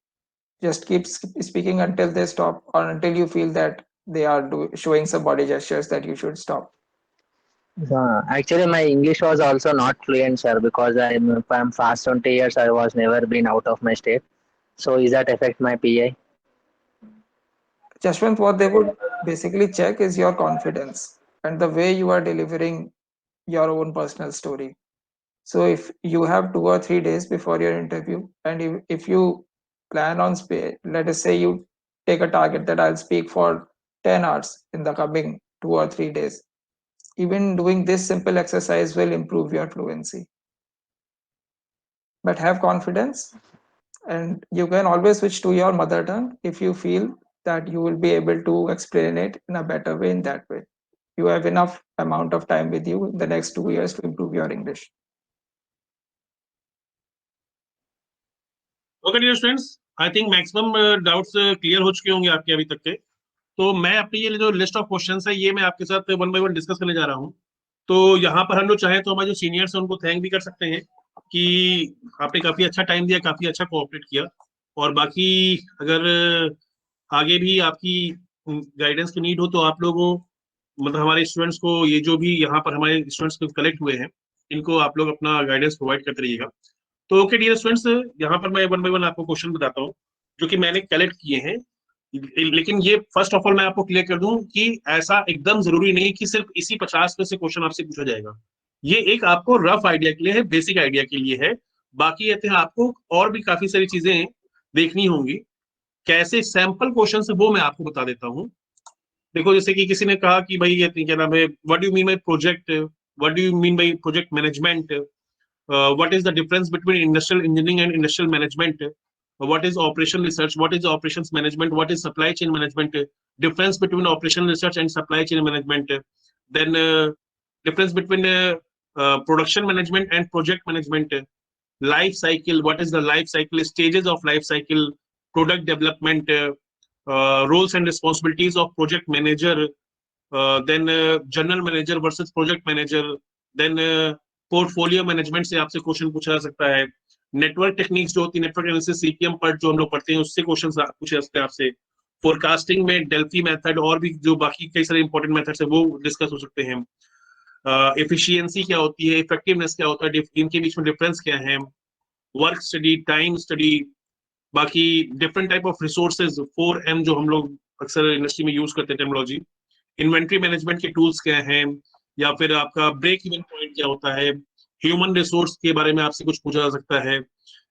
Just keep speaking until they stop or until you feel that they are showing some body gestures that you should stop. Actually, my English was also not fluent, sir, because I'm past 20 years. I was never been out of my state. So, is that affect my PI? Jashwant, what they would basically check is your confidence and the way you are delivering your own personal story. So if you have 2 or 3 days before your interview, and if you plan on let us say you take a target that I'll speak for 10 hours in the coming 2 or 3 days, even doing this simple exercise will improve your fluency. But have confidence, and you can always switch to your mother tongue if you feel that you will be able to explain it in a better way in that way. You have enough amount of time with you in the next 2 years to improve your English. Okay dear students, I think maximum doubts clear हो चुके होंगे आपके अभी तक के। तो मैं अपनी ये जो लिस्ट ऑफ क्वेश्चंस है ये मैं आपके साथ वन बाय वन डिस्कस करने जा रहा हूँ। तो यहाँ पर हम लोग चाहें तो हमारे जो सीनियर्स हैं उनको थैंक भी कर सकते हैं कि आपने काफी अच्छा टाइम दिया, काफी अच्छा कोऑपरेट किया। और बाकी अगर आगे भी आपकी गाइडेंस की नीड हो तो आप लोगों मतलब हमारे स्टूडेंट्स को, ये जो भी यहाँ पर हमारे स्टूडेंट्स कलेक्ट हुए हैं, इनको आप लोग अपना गाइडेंस प्रोवाइड करते रहिएगा। तो ओके डियर स्टूडेंट्स, यहाँ पर मैं वन बाय वन आपको क्वेश्चन बताता हूँ जो कि मैंने कलेक्ट किए हैं। लेकिन ये फर्स्ट ऑफ ऑल मैं आपको क्लियर कर दूं कि ऐसा एकदम जरूरी नहीं कि सिर्फ इसी 50 में से क्वेश्चन आपसे पूछा जाएगा। ये एक आपको रफ आइडिया के लिए है, बेसिक आइडिया के लिए है। बाकी ये आपको और भी काफी सारी चीजें देखनी होंगी। कैसे सैंपल क्वेश्चन है वो मैं आपको बता देता हूँ। देखो, जैसे कि किसी ने कहा कि भाई ये क्या नाम है, what do you mean by project, what do you mean by project management, what is the difference between industrial engineering and industrial management, what is operational research, what is operations management, what is supply chain management, difference between operational research and supply chain management, then difference between production management and project management, life cycle, what is the life cycle, stages of life cycle, product development, roles and responsibilities of project manager, then general manager versus project manager, then portfolio management से आपसे question पूछा जा सकता है। Network techniques जो होती है, network analysis CPM पर जो हम लोग पढ़ते हैं, उससे क्वेश्चन पूछे जा सकते हैं आपसे। फोरकास्टिंग में डेल्फी मेथड और भी जो बाकी कई सारे इंपॉर्टेंट मेथड्स है वो डिस्कस हो सकते हैं। एफिशिएंसी क्या होती है, इफेक्टिवनेस क्या होता है, इनके बीच में डिफरेंस क्या है, वर्क स्टडी, टाइम स्टडी, बाकी different type of resources, 4M जो हम लोग अक्सर इंडस्ट्री में यूज करते हैं टेक्नोलॉजी, इन्वेंट्री मैनेजमेंट के टूल्स क्या हैं, या फिर आपका ब्रेक इवन पॉइंट क्या होता है, ह्यूमन रिसोर्स के बारे में आपसे कुछ पूछा जा सकता है।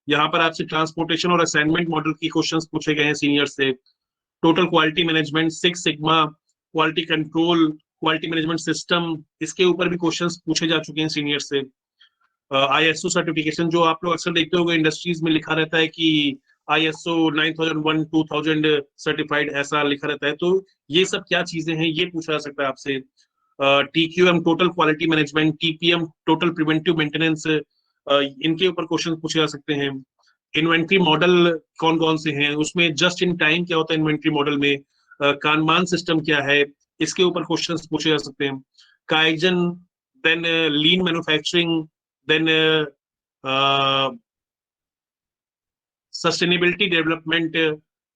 यहाँ पर आपसे ट्रांसपोर्टेशन और असाइनमेंट मॉडल की क्वेश्चंस पूछे गए हैं सीनियर से। Total quality management, six sigma, quality control, quality management system, इसके ऊपर भी क्वेश्चंस पूछे जा चुके हैं सीनियर से। ISO सर्टिफिकेशन जो आप लोग अक्सर देखते होंगे इंडस्ट्रीज में लिखा रहता है कि ISO 9001 2000 सर्टिफाइड, ऐसा लिखा रहता है, तो ये सब क्या चीजें हैं ये पूछा जा सकता है आपसे। TQM total quality management, TPM total preventive maintenance, इनके ऊपर क्वेश्चन पूछे जा सकते हैं। इन्वेंट्री मॉडल कौन कौन से हैं, उसमें जस्ट इन टाइम क्या होता है इन्वेंट्री मॉडल में, कानमान सिस्टम क्या है, इसके ऊपर क्वेश्चंस पूछे जा सकते हैं। Kaizen, then lean manufacturing, then sustainability development,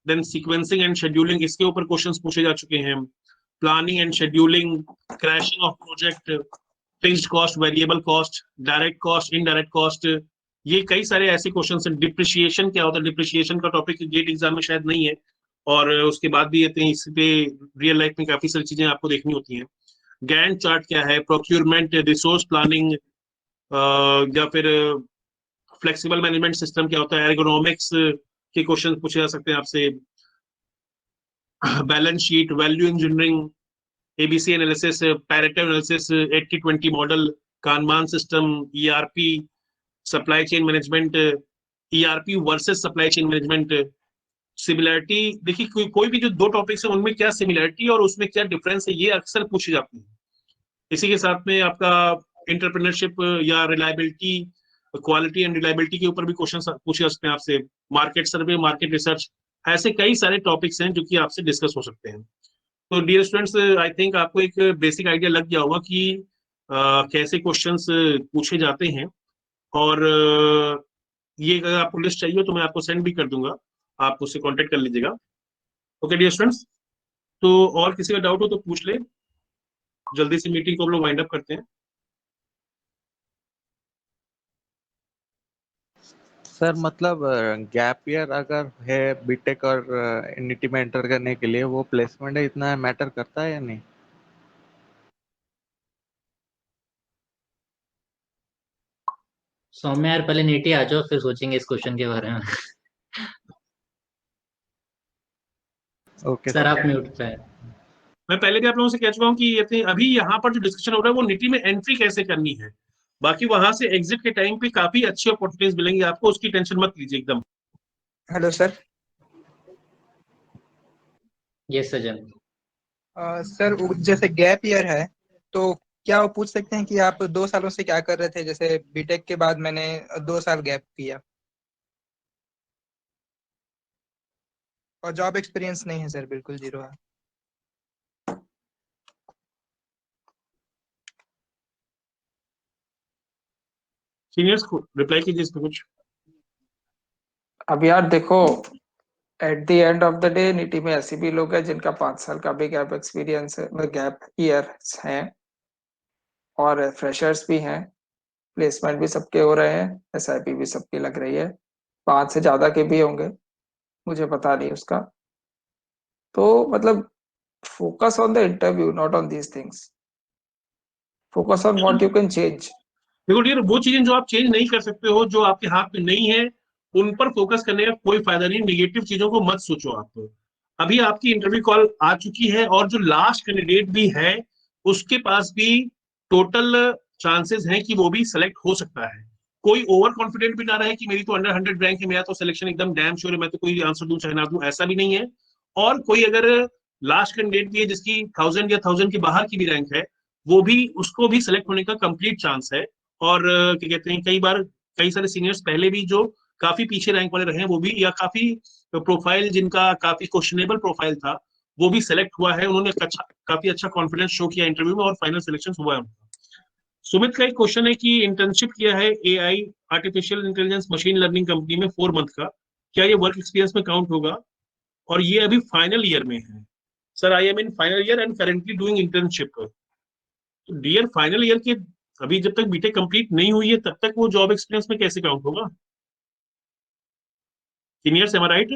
then sequencing and scheduling, इसके ऊपर क्वेश्चंस पूछे जा चुके हैं। Planning and scheduling, crashing of project, fixed cost, variable cost, direct cost, indirect cost, ये कई सारे ऐसे क्वेश्चंस हैं। डिप्रिशिएशन क्या होता है, डिप्रिशिएशन का टॉपिक गेट एग्जाम में शायद नहीं है, और उसके बाद भी ये इस पे रियल लाइफ में काफी सारी चीजें आपको देखनी होती हैं। गैंट चार्ट क्या है, प्रोक्यूरमेंट, रिसोर्स प्लानिंग, या फिर फ्लेक्सिबल मैनेजमेंट सिस्टम क्या होता है, एर्गोनॉमिक्स के क्वेश्चन पूछे जा सकते हैं आपसे। Balance sheet, value engineering, ABC analysis, Pareto analysis, 80-20 model, kanban system, ERP, supply chain management, ERP versus supply chain management, similarity. देखिए कोई भी जो दो टॉपिक्स है उनमें क्या सिमिलरिटी और उसमें क्या डिफरेंस है, ये अक्सर पूछी जाती है। इसी के साथ में आपका इंटरप्रेन्योरशिप या रिलायबिलिटी, क्वालिटी एंड रिलायबिलिटी के ऊपर भी क्वेश्चन पूछे जा सकते हैं आपसे। मार्केट सर्वे, मार्केट रिसर्च, ऐसे कई सारे टॉपिक्स हैं जो कि आपसे डिस्कस हो सकते हैं। तो डियर स्टूडेंट्स, आई थिंक आपको एक बेसिक आइडिया लग गया होगा कि कैसे क्वेश्चंस पूछे जाते हैं, और ये अगर आपको लिस्ट चाहिए तो मैं आपको सेंड भी कर दूंगा, आप उससे कांटेक्ट कर लीजिएगा। ओके डियर स्टूडेंट्स, तो और किसी का डाउट हो तो पूछ ले, जल्दी से मीटिंग को हम लोग वाइंड अप करते हैं। सर मतलब गैप ईयर अगर है बीटेक और एनईटी में एंटर करने के लिए, वो प्लेसमेंट इतना मैटर करता है या नहीं? सौम्य यार पहले नीति आ जाओ, फिर सोचेंगे इस क्वेश्चन के बारे में। ओके सर आप म्यूट पे हैं। मैं पहले भी आप लोगों से कह चुका हूँ कि अभी यहाँ पर जो डिस्कशन हो रहा है वो निटी में एंट्री कैसे करनी है, बाकी वहां से एग्जिट के टाइम पे काफी अच्छी अपॉर्चुनिटीज मिलेंगी आपको, उसकी टेंशन मत लीजिए एकदम। Hello sir. यस सजन। सर जैसे गैप ईयर है तो क्या वो पूछ सकते हैं कि आप 2 सालों से क्या कर रहे थे? जैसे बीटेक के बाद मैंने 2 साल गैप किया और जॉब एक्सपीरियंस नहीं है सर, बिल्कुल जीरो है। सीनियर्स को रिप्लाई कीजिए इस पे कुछ। अब यार देखो, at the end of the day नीति में ऐसे भी लोग हैं जिनका 5 साल का भी गैप एक्सपीरियंस है, गैप ईयर है, और फ्रेशर्स भी हैं। प्लेसमेंट भी सबके हो रहे हैं, SIP भी सबकी लग रही है, 5 से ज्यादा के भी होंगे, मुझे पता नहीं उसका। तो मतलब focus on the interview, not on these things, focus on what you can change. देखो डियर, वो चीजें जो आप चेंज नहीं कर सकते हो, जो आपके हाथ में नहीं है, उन पर फोकस करने का कोई फायदा नहीं। नेगेटिव चीजों को मत सोचो आप। अभी आपकी इंटरव्यू कॉल आ चुकी है और जो लास्ट कैंडिडेट भी है उसके पास भी टोटल चांसेस हैं कि वो भी सेलेक्ट हो सकता है। कोई ओवर कॉन्फिडेंट भी ना रहे कि मेरी तो अंडर 100 रैंक है, मेरा तो सिलेक्शन एकदम डैम श्योर है, मैं तो कोई आंसर दूं चाहे ना दूं, ऐसा भी नहीं है। और कोई अगर लास्ट कैंडिडेट भी है जिसकी 1000 या 1000 के बाहर की भी रैंक है, वो भी, उसको भी सिलेक्ट होने का कंप्लीट चांस है। और क्या कहते हैं, कई बार कई सारे सीनियर्स पहले भी जो काफी पीछे रैंक वाले रहे हैं वो भी, या काफी प्रोफाइल जिनका काफी क्वेश्चनेबल प्रोफाइल था वो भी सेलेक्ट हुआ है, उन्होंने काफी अच्छा कॉन्फिडेंस शो किया इंटरव्यू में और फाइनल सिलेक्शन हुआ है उनका। सुमित का एक क्वेश्चन है कि इंटर्नशिप किया है AI artificial intelligence machine learning company में 4 मंथ का, क्या ये वर्क एक्सपीरियंस में काउंट होगा? और ये अभी फाइनल ईयर में है। Sir I M in final year and currently doing internship. तो डियर फाइनल ईयर के अभी जब तक बीटेक कंप्लीट नहीं हुई है तब तक वो जॉब एक्सपीरियंस में कैसे काउंट होगा? Seniors am I right?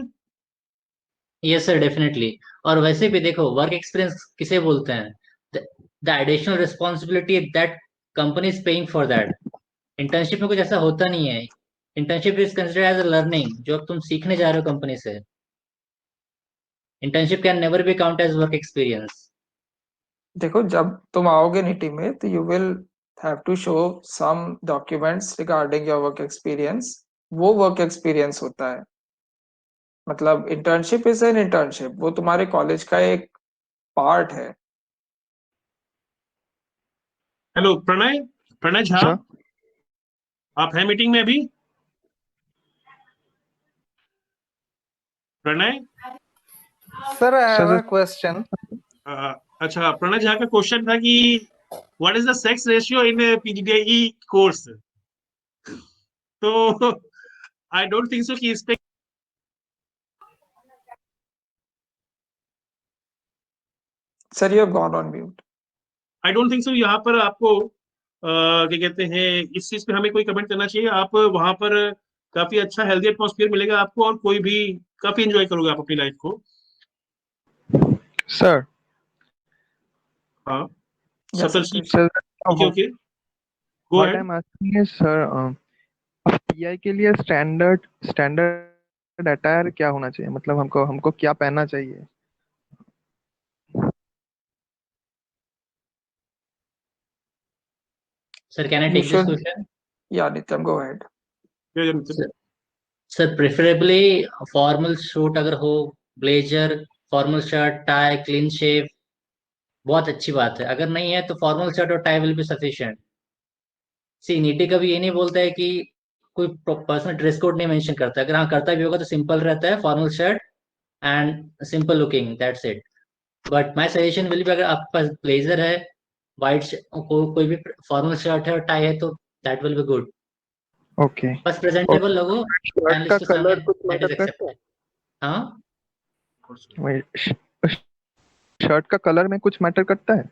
Yes sir definitely. और वैसे भी देखो, वर्क एक्सपीरियंस किसे बोलते हैं? The additional responsibility that company is paying for that. Internship में कुछ ऐसा होता नहीं है। Internship is considered as a learning, जो तुम सीखने जा रहे हो कंपनी से। Internship can never be counted as work experience. देखो जब तुम आओगे नीति में तो you will have to show some documents regarding your work experience. वो work experience होता है, मतलब internship is an internship, वो तुम्हारे कॉलेज का एक पार्ट है। हेलो प्रणय झा, Sir, आप हैं मीटिंग में अभी? Pranay, Sir, I have sir, a question. अच्छा, प्रणय झा का क्वेश्चन था कि what is the sex ratio in PGDI course. तो आई डोंट थिंक सो कि इस पे sir you have gone on mute. I don't think so यहाँ पर आपको क्या कहते हैं, इस चीज पे हमें कोई कमेंट करना चाहिए। आप वहां पर काफी अच्छा हेल्दी एटमॉस्फेयर मिलेगा आपको, और कोई भी काफी एंजॉय करोगे आप अपनी लाइफ को। sir, हाँ Yes, सफल sir, please. sir, okay okay, go what ahead. I'm asking is, sir, PI के लिए स्टैंडर्ड अटायर क्या होना चाहिए, मतलब हमको क्या पहनना चाहिए? Sir, can I You take this should, question? yeah, Nityam, go ahead. Sir preferably formal suit अगर हो, blazer, formal shirt, tie, clean shave, बहुत अच्छी बात है। अगर नहीं है तो फॉर्मल शर्ट और tie will be sufficient. See NITIE कभी ये नहीं बोलता है कि कोई पर्सनल ड्रेस कोड नहीं मेंशन करता है। अगर हाँ करता भी होगा तो सिंपल रहता है, formal shirt and simple looking, that's it. But my suggestion will भी, अगर आपके पास ब्लेजर है, वाइट कोई भी फॉर्मल शर्ट है और टाई है, तो that will be good. Okay, बस प्रेजेंटेबल लगो, शर्ट का एनालिस्ट के सामने, कलर कुछ दैट इज मैटर करता है? एक्सेप्टेड। हाँ शर्ट का कलर में कुछ मैटर करता है?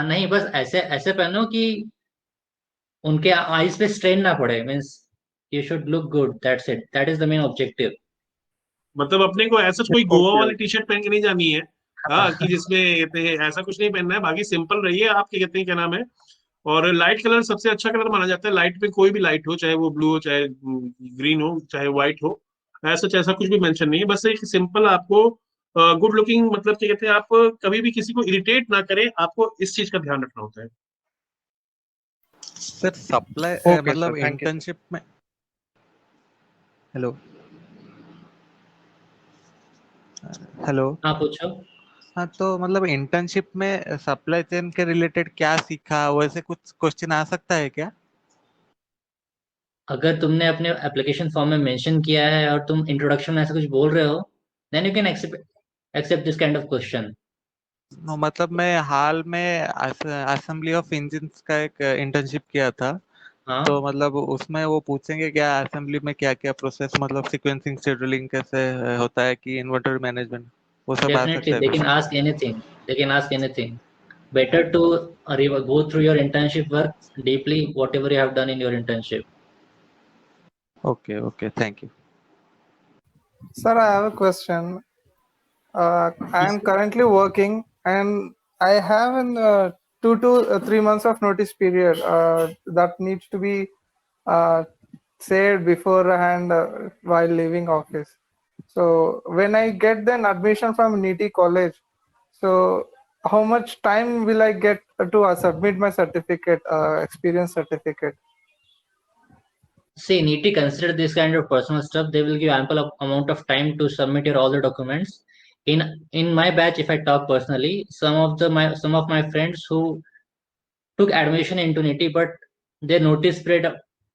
नहीं, बस ऐसे ऐसे पहनो कि उनके आईज पे स्ट्रेन ना पड़े, means you should look good, that's it, that is the main objective. मतलब अपने को ऐसा कोई गोवा ओके, वाली टी शर्ट पहन के नहीं जानी है, हाँ, कि जिसमें कहते हैं ऐसा कुछ नहीं पहनना है। बाकी सिंपल रहिए आप, क्या कहते हैं, क्या नाम है। और लाइट कलर सबसे अच्छा कलर माना जाता है। लाइट में कोई भी लाइट हो, चाहे वो ब्लू हो, चाहे ग्रीन हो, चाहे व्हाइट हो, ऐसा कुछ भी मेंशन नहीं है। बस एक सिंपल आपको गुड लुकिंग, मतलब क्या कहते हैं, आप कभी भी किसी को इरिटेट ना करें, आपको इस चीज का ध्यान रखना होता है। सर सप्लाई ओके मतलब सर, थैंक यू। इंटर्नशिप में, हेलो हेलो, हाँ पूछो। हाँ तो मतलब इंटर्नशिप में सप्लाई चेन के रिलेटेड क्या सीखा, वैसे कुछ क्वेश्चन आ सकता है क्या? अगर तुमने अपने एप्लीकेशन फॉर्म में मेंशन किया है और तुम इंट्रोडक्शन में ऐसा कुछ बोल रहे हो, then you can accept this kind of question. मतलब मैं हाल में असेंबली ऑफ इंजिन्स का एक इंटर्नशिप किया था, हाँ तो मतलब उसमें वो पूछेंगे क्या असेंबली में क्या क्या प्रोसेस, मतलब सीक्वेंसिंग शेड्यूलिंग कैसे होता है, कि इन्वर्टर मैनेजमेंट, वो सब आ डेफिनेटली सकता है they can question? Ask anything, they can ask anything. Better to go through your internship work deeply, whatever you have done in your internship. Okay okay, thank you. Sir, I have a question. I am currently working and I have an 2 to 3 months of notice period that needs to be uh, said beforehand while leaving office. So when I get then admission from NITI college, so how much time will I get to submit my certificate, experience certificate? See, need to consider this kind of personal stuff. They will give ample amount of time to submit your all the documents. In my batch, if I talk personally, some of my friends who took admission into NITI, but their notice period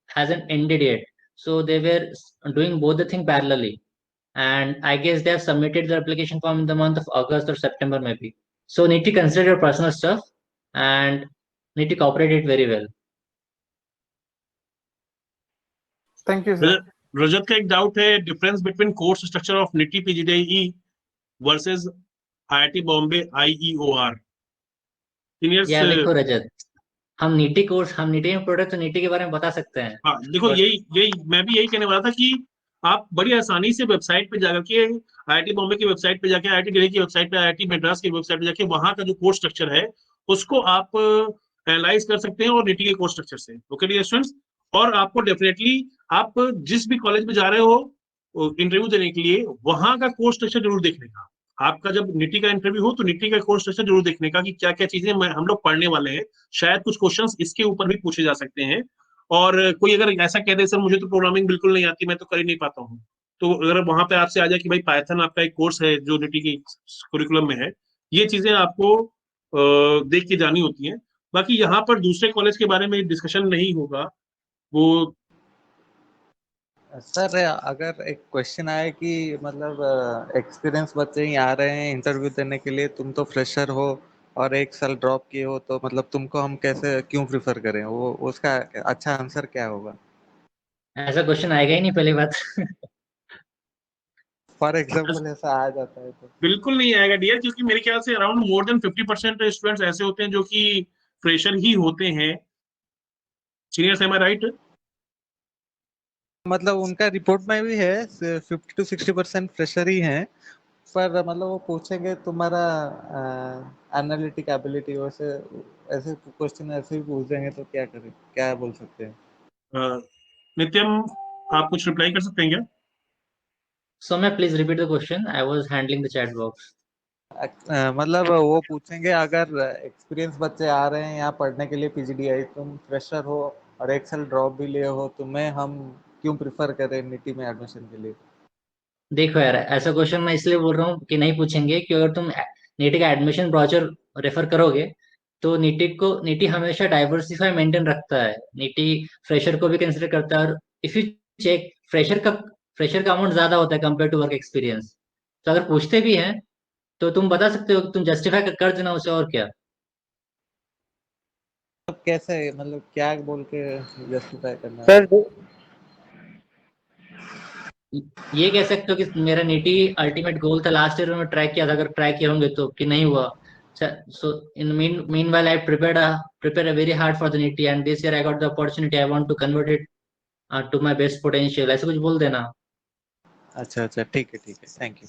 hasn't ended yet, so they were doing both the thing parallelly. And I guess they have submitted their application form in the month of August or September maybe. So need to consider your personal stuff and need to cooperate it very well. Thank you, sir. Rajat का एक doubt है, difference between course structure of NITIE PGDIE versus IIT Bombay IEOR. Seniors, या देखो रजत, हम neat में product तो neat के बारे में बता सकते हैं। हाँ देखो, But यही मैं भी यही कहने वाला था कि आप बड़ी आसानी से वेबसाइट पे जाकर के, आईआईटी बॉम्बे की वेबसाइट पे जाके, आईआईटी दिल्ली की वेबसाइट पे, आईआईटी मद्रास की वेबसाइट पे जाके, वहां का जो कोर्स स्ट्रक्चर है उसको आप एनालाइज कर सकते हैं, और नीटी के कोर्स स्ट्रक्चर से। ओके डियर स्टूडेंट्स, और आपको डेफिनेटली, आप जिस भी कॉलेज में जा रहे हो इंटरव्यू देने के लिए वहां का कोर्स स्ट्रक्चर जरूर देखने का। आपका जब निटी का इंटरव्यू हो तो निटी का कोर्स स्ट्रक्चर जरूर देखने का कि क्या क्या चीजें हम लोग पढ़ने वाले हैं। शायद कुछ क्वेश्चंस इसके ऊपर भी पूछे जा सकते हैं। और कोई अगर ऐसा कह दे सर मुझे तो प्रोग्रामिंग बिल्कुल नहीं आती, मैं तो कर ही नहीं पाता हूँ, तो अगर वहां पे आपसे आ जाए कि भाई पाइथन आपका एक कोर्स है जो निटी की कुरिकुलम में है, ये चीजें आपको देख के जानी होती हैं। बाकी यहाँ पर दूसरे कॉलेज के बारे में डिस्कशन नहीं होगा। वो सर अगर एक क्वेश्चन आए कि मतलब एक्सपीरियंस बच्चे ही आ रहे हैं इंटरव्यू देने के लिए, तुम तो फ्रेशर हो और एक साल ड्रॉप किए हो, तो मतलब तुमको हम कैसे क्यों प्रिफर करें, वो उसका अच्छा आंसर क्या होगा? ऐसा क्वेश्चन आएगा ही नहीं पहली बात। फॉर एग्जाम्पल ऐसा आ जाता है तो बिल्कुल नहीं आएगा डियर, क्योंकि मेरे ख्याल से अराउंड मोर देन 50% स्टूडेंट्स ऐसे होते हैं जो कि फ्रेशर ही होते हैं। Seniors, am I right? मतलब उनका रिपोर्ट में भी है 50 to 60% फ्रेशर ही हैं, पर मतलब वो पूछेंगे तुम्हारा एनालिटिक एबिलिटी, वैसे ऐसे क्वेश्चन ऐसे ही पूछ देंगे तो क्या करें, क्या बोल सकते हैं? नित्यम, आप कुछ रिप्लाई कर सकते हैं क्या? Soumya, please repeat the question. I was handling the chat box. मतलब वो पूछेंगे अगर एक्सपीरियंस बच्चे आ रहे हैं यहाँ पढ़ने के लिए पीजीडीआई, तुम फ्रेशर हो और एक साल ड्रॉप भी लिए हो, तुम्हें हम क्यों प्रिफर करें निटी में एडमिशन के लिए? देखो यार, ऐसा क्वेश्चन मैं इसलिए बोल रहा हूँ कि नहीं पूछेंगे कि अगर तुम नीटी का एडमिशन ब्राउचर रेफर करोगे तो नीटी हमेशा डाइवर्सिफाई मेंटेन रखता है। नीटी फ्रेशर को भी कंसिडर करता है, और इफ यू चेक फ्रेशर का अमाउंट ज्यादा होता है कंपेयर टू वर्क एक्सपीरियंस। तो अगर पूछते भी हैं तो तुम बता सकते हो कि तुम जस्टिफाई कर देना उसे, और क्या। अब कैसे, मतलब क्या बोल के जस्टिफाई करना है? सर ये कह सकते हो कि मेरा नीटी अल्टीमेट गोल था, लास्ट ईयर में ट्राई किया था, अगर ट्राई किए होंगे तो, कि नहीं हुआ। So in meanwhile I prepared a very hard for the NITI, and this year I got the opportunity. I want to convert it to my best potential. ऐसे कुछ बोल देना। अच्छा अच्छा, ठीक है, thank you.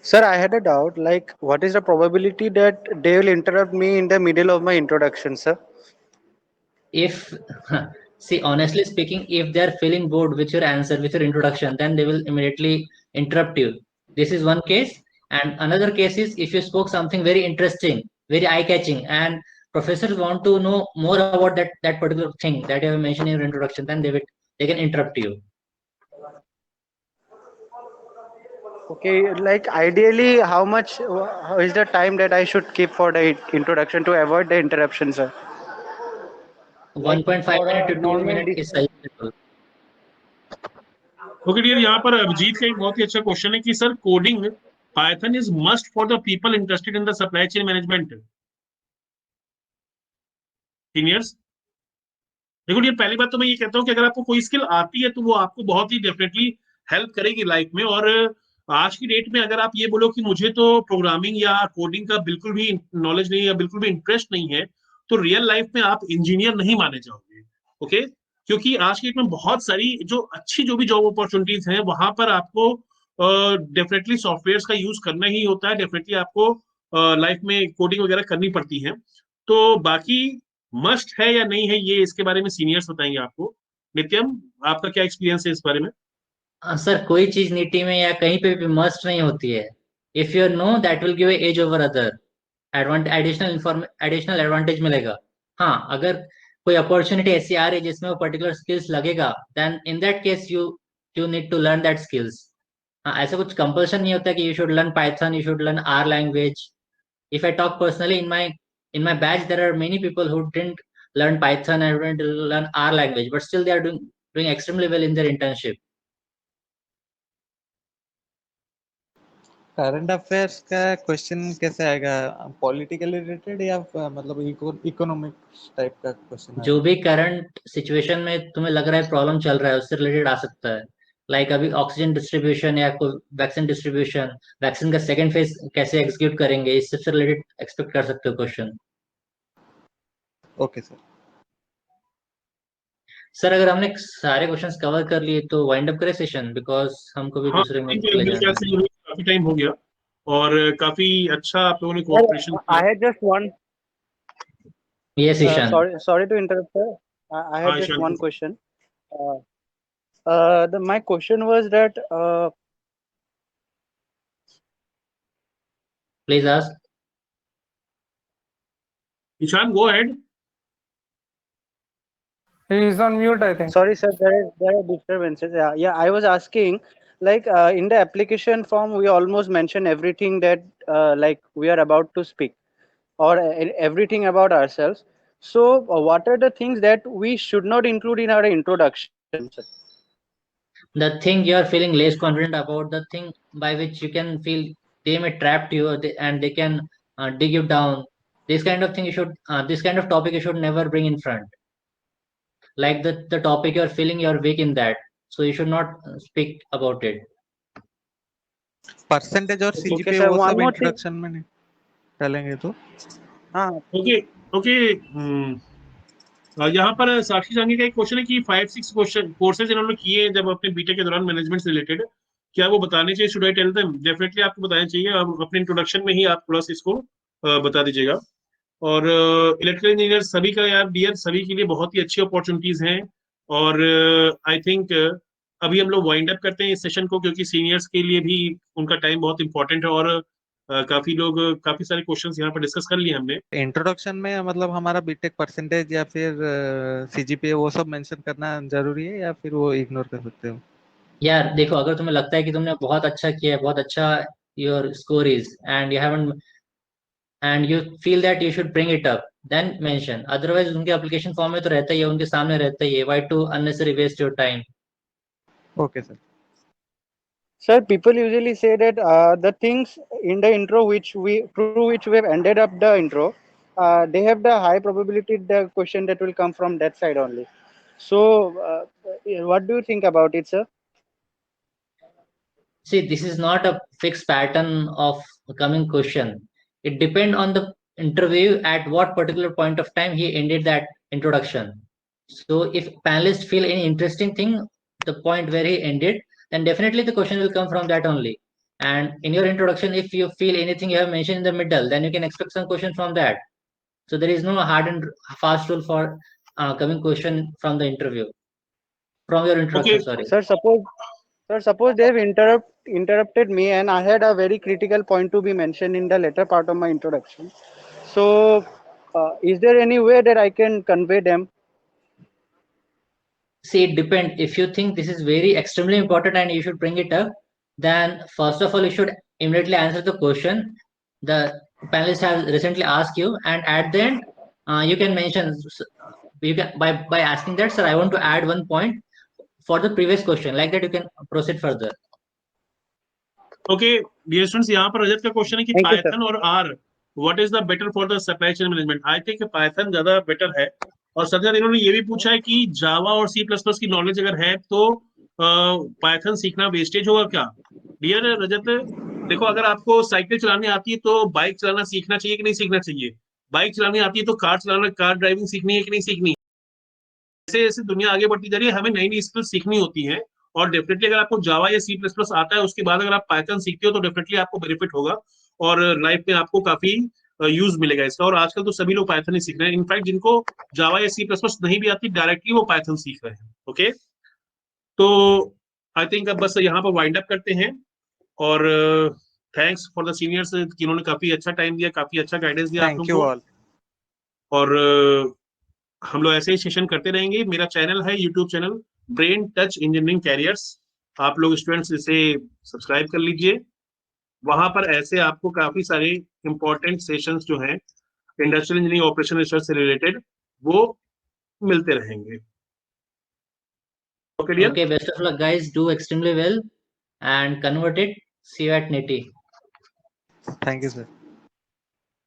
Sir, I had a doubt, like, what is the probability that they will interrupt me in the middle of my introduction, sir? If see, honestly speaking, if they are feeling bored with your answer, with your introduction, then they will immediately interrupt you. This is one case. And another case is if you spoke something very interesting, very eye-catching, and professors want to know more about that particular thing that you have mentioned in your introduction, then they can interrupt you. Okay, like ideally, how is the time that I should keep for the introduction to avoid the interruption, sir? 1.5 minute to 2 minute is सही। Okay dear, यहाँ पर अभिजीत का एक बहुत ही अच्छा question है कि sir coding Python is must for the people interested in the supply chain management. Seniors, देखो डियर, पहली बात तो मैं ये कहता हूँ कि अगर आपको कोई स्किल आती है तो वो आपको बहुत ही डेफिनेटली हेल्प करेगी लाइफ में। और आज की डेट में अगर आप ये बोलो कि मुझे तो प्रोग्रामिंग या कोडिंग का बिल्कुल भी नॉलेज नहीं है, बिल्कुल भी इंटरेस्ट नहीं है, तो रियल लाइफ में आप इंजीनियर नहीं माने जाओगे। ओके, क्योंकि आज की डेट में बहुत सारी जो अच्छी जो भी जॉब अपॉर्चुनिटीज हैं वहां पर आपको डेफिनेटली सॉफ्टवेयर का यूज करना ही होता है। डेफिनेटली आपको लाइफ में कोडिंग वगैरह करनी पड़ती है। तो बाकी मस्ट है या नहीं है, ये इसके बारे में सीनियर्स बताएंगे आपको। नित्यम, आपका क्या एक्सपीरियंस है इस बारे में? सर, कोई चीज नीति में या कहीं पे भी मस्ट नहीं होती है। If you know that will give edge over other, additional advantage मिलेगा। हाँ, अगर कोई अपॉर्चुनिटी ऐसी आ रही है जिसमें वो पर्टिकुलर स्किल्स लगेगा, then in that case you need to learn that skills. हाँ, ऐसा कुछ कंपल्सन नहीं होता कि you should learn Python, you should learn R language. If I talk personally, in my batch there are many people who didn't learn Python and didn't learn R language, but still they are doing extremely well in their internship. Current affairs का question कैसे आएगा, politically related या मतलब economic type का question जो आएगा? भी current situation में तुम्हें लग रहा है प्रॉब्लम चल रहा है उससे रिलेटेड आ सकता है। लाइक अभी ऑक्सीजन डिस्ट्रीब्यूशन या कोई वैक्सीन डिस्ट्रीब्यूशन, वैक्सीन का सेकंड फेज कैसे एग्जीक्यूट करेंगे, इस सबसे रिलेटेड एक्सपेक्ट कर सकते हो क्वेश्चन। Okay sir. सर, अगर हमने सारे क्वेश्चंस कवर कर लिए तो वाइंड अप करें सेशन, बिकॉज हमको भी हाँ, दूसरे में ले मेरे ख्याल जाना से काफी टाइम हो गया और काफी अच्छा आप लोगों ने Sir, कोऑपरेशन I किया। had just one. है। ये session Sorry to interrupt, sir. I हाँ had just ईशान one को question. My question was that Please ask. Ishan go ahead. He is on mute, I think. sorry, sir, there are disturbances. Yeah, I was asking, like in the application form, we almost mention everything that like we are about to speak, or everything about ourselves. So, what are the things that we should not include in our introduction, sir? The thing you are feeling less confident about, the thing by which you can feel they may trap you, and they can dig you down. This kind of thing you should, this kind of topic you should never bring in front. Like the topic you are feeling you are weak in that, so you should not speak about it. Percentage और Okay, CGPA sir. वो One सब more thing. Introduction में नहीं डालेंगे तो okay okay. यहाँ पर साक्षी जांगी का एक क्वेश्चन है कि 5-6 क्वेश्चन कोर्सेज इन्होंने किए हैं जब अपने बीटेक के दौरान मैनेजमेंट से रिलेटेड, क्या वो बताने चाहिए? Should I tell them? Definitely आपको बताना चाहिए. आप अपने इंट्रोडक्शन में ही आप प्लस इसको बता दीजिएगा. और इलेक्ट्रिकल इंजीनियर सभी का यार डियर सभी के लिए बहुत ही अच्छी अपॉर्चुनिटीज हैं. और आई थिंक अभी हम लोग वाइंड अप करते हैं इस सेशन को, क्योंकि सीनियर्स के लिए भी उनका टाइम बहुत इंपॉर्टेंट है. और काफी सारे क्वेश्चंस यहाँ पर डिस्कस कर लिए हमने. इंट्रोडक्शन में मतलब हमारा बीटेक परसेंटेज या फिर सीजीपीए वो सब मेंशन करना जरूरी है या फिर वो इग्नोर कर सकते हो? यार देखो, अगर तुम्हें लगता है कि तुमने बहुत अच्छा किया है, बहुत अच्छा your score is, and you haven't, and you feel that you should bring it up, then mention. Otherwise उनके application form में तो रहता ही है, उनके सामने रहता ही है. Why to unnecessary waste your time? Okay, sir. Sir, people usually say that the things in the intro through which we have ended up the intro, they have the high probability the question that will come from that side only. So, what do you think about it, sir? See, this is not a fixed pattern of coming question. It depends on the interview at what particular point of time he ended that introduction. So if panelists feel any interesting thing, the point where he ended, then definitely the question will come from that only. And in your introduction, if you feel anything you have mentioned in the middle, then you can expect some question from that. So there is no hard and fast rule for coming question from the interview, from your introduction. Okay. Sorry. Sir, suppose they have interrupted me and I had a very critical point to be mentioned in the later part of my introduction. So, is there any way that I can convey them? See, it depends. If you think this is very extremely important and you should bring it up, then first of all, you should immediately answer the question the panelists have recently asked you, and at the end, you can mention, you can by asking that, sir, I want to add one point for the previous question. Like that, you can proceed further. Okay dear students, यहाँ पर रजत का question है कि Python और R what is the better for the supply chain management. I think Python ज्यादा better है. और साथ ही इन्होंने ये भी पूछा है कि जावा और सी प्लस प्लस की नॉलेज अगर है तो पाइथन सीखना वेस्टेज होगा क्या? डियर रजत, देखो, अगर आपको साइकिल चलानी आती है तो बाइक चलाना सीखना चाहिए कि नहीं सीखना चाहिए? बाइक चलानी आती है तो कार ड्राइविंग सीखनी है कि नहीं सीखनी? जैसे जैसे दुनिया आगे बढ़ती जा रही है, हमें नई नई स्किल्स सीखनी होती है. और डेफिनेटली अगर आपको जावा या सी प्लस प्लस आता है, उसके बाद अगर आप पाइथन सीखते हो तो डेफिनेटली आपको बेनिफिट होगा और लाइफ में आपको काफी यूज मिलेगा इसका. और आजकल तो सभी लोग पाइथन ही सीख रहे हैं. इनफैक्ट जिनको जावा या सी प्लस प्लस नहीं भी आती, डायरेक्टली वो पाइथन सीख रहे हैं. ओके, तो आई थिंक अब बस यहाँ पर वाइंड अप करते हैं. और थैंक्स फॉर द सीनियर्स, जिन्होंने काफी अच्छा टाइम दिया, काफी अच्छा गाइडेंस दिया आप लोगों को. और हम लोग ऐसे ही सेशन करते रहेंगे. मेरा चैनल है YouTube channel brain touch engineering carriers. आप लोग स्टूडेंट्स इसे सब्सक्राइब कर लीजिए. वहां पर ऐसे आपको काफी सारे इंपॉर्टेंट सेशंस जो हैं इंडस्ट्रियल इंजीनियरिंग ऑपरेशन रिसर्च से रिलेटेड वो मिलते रहेंगे. Okay, best of luck guys, do extremely well and convert it. See you at NITI. Thank you, sir.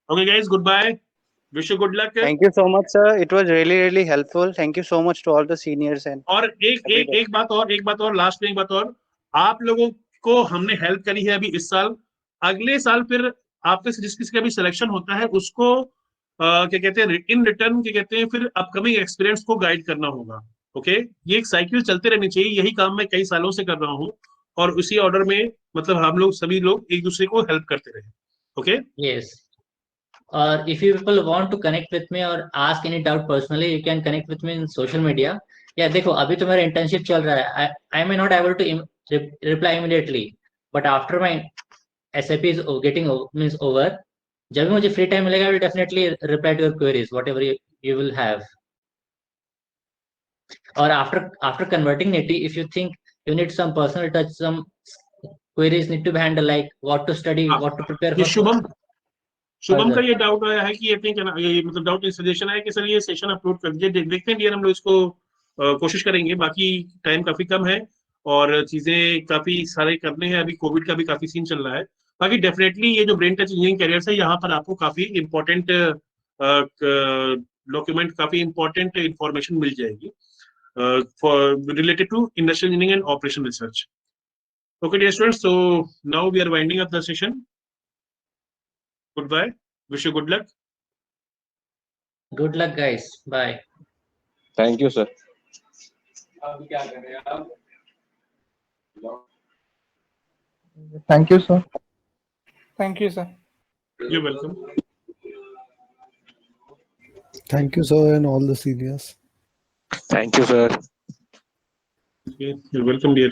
Okay guys, goodbye. Wish you good luck. Thank you so much, sir. It was really helpful. Thank you so much to all the seniors and. और एक बात और last में एक बात और, आप लोगों को हमने हेल्प करी है अभी इस साल. अगले साल फिर आपके से जिस किसी का भी सिलेक्शन होता है उसको क्या कहते हैं, इन रिटर्न क्या कहते हैं, फिर अपकमिंग एक्सपीरियंस को गाइड करना होगा. ओके, ये एक साइकिल चलते रहनी चाहिए. यही काम मैं कई सालों से कर रहा हूँ और उसी ऑर्डर में मतलब हम लोग सभी लोग एक दूसरे को हेल्प करते रहे. Okay, yes, Or if you people want to connect with me or ask any doubt personally, you can connect with me in social media. Yeah, देखो अभी तो मेरा internship चल रहा है. I may not able to reply immediately, but after my SAP is getting means over, जब भी मुझे free time मिलेगा, I will definitely reply to your queries, whatever you will have. Or after converting NITI, if you think you need some personal touch, some queries need to be handled, like what to study, what to prepare ये for. Shubham का ये doubt आया है कि ये मतलब doubt suggestion है कि सर ये सेशन अपलोड कर दीजिए, देखते हैं हम लोग इसको कोशिश करेंगे, बाकी टाइम काफी कम है और चीजें काफी सारे करने हैं, अभी कोविड का भी काफी सीन चल रहा है। बाकी डेफिनेटली ये जो ब्रेन टच इंजीनियरिंग कैरियर्स है, यहाँ पर आपको काफी इंपॉर्टेंट डॉक्यूमेंट, काफी इंपॉर्टेंट इंफॉर्मेशन मिल जाएगी for related to industrial engineering and operation research. Okay, dear students, so now we are winding up the session. Goodbye. Wish you good luck. Good luck, guys. Bye. Thank you, sir. Thank you, sir. Thank you, sir. You're welcome. Thank you, sir, and all the seniors. Thank you, sir. Okay, you're welcome, dear.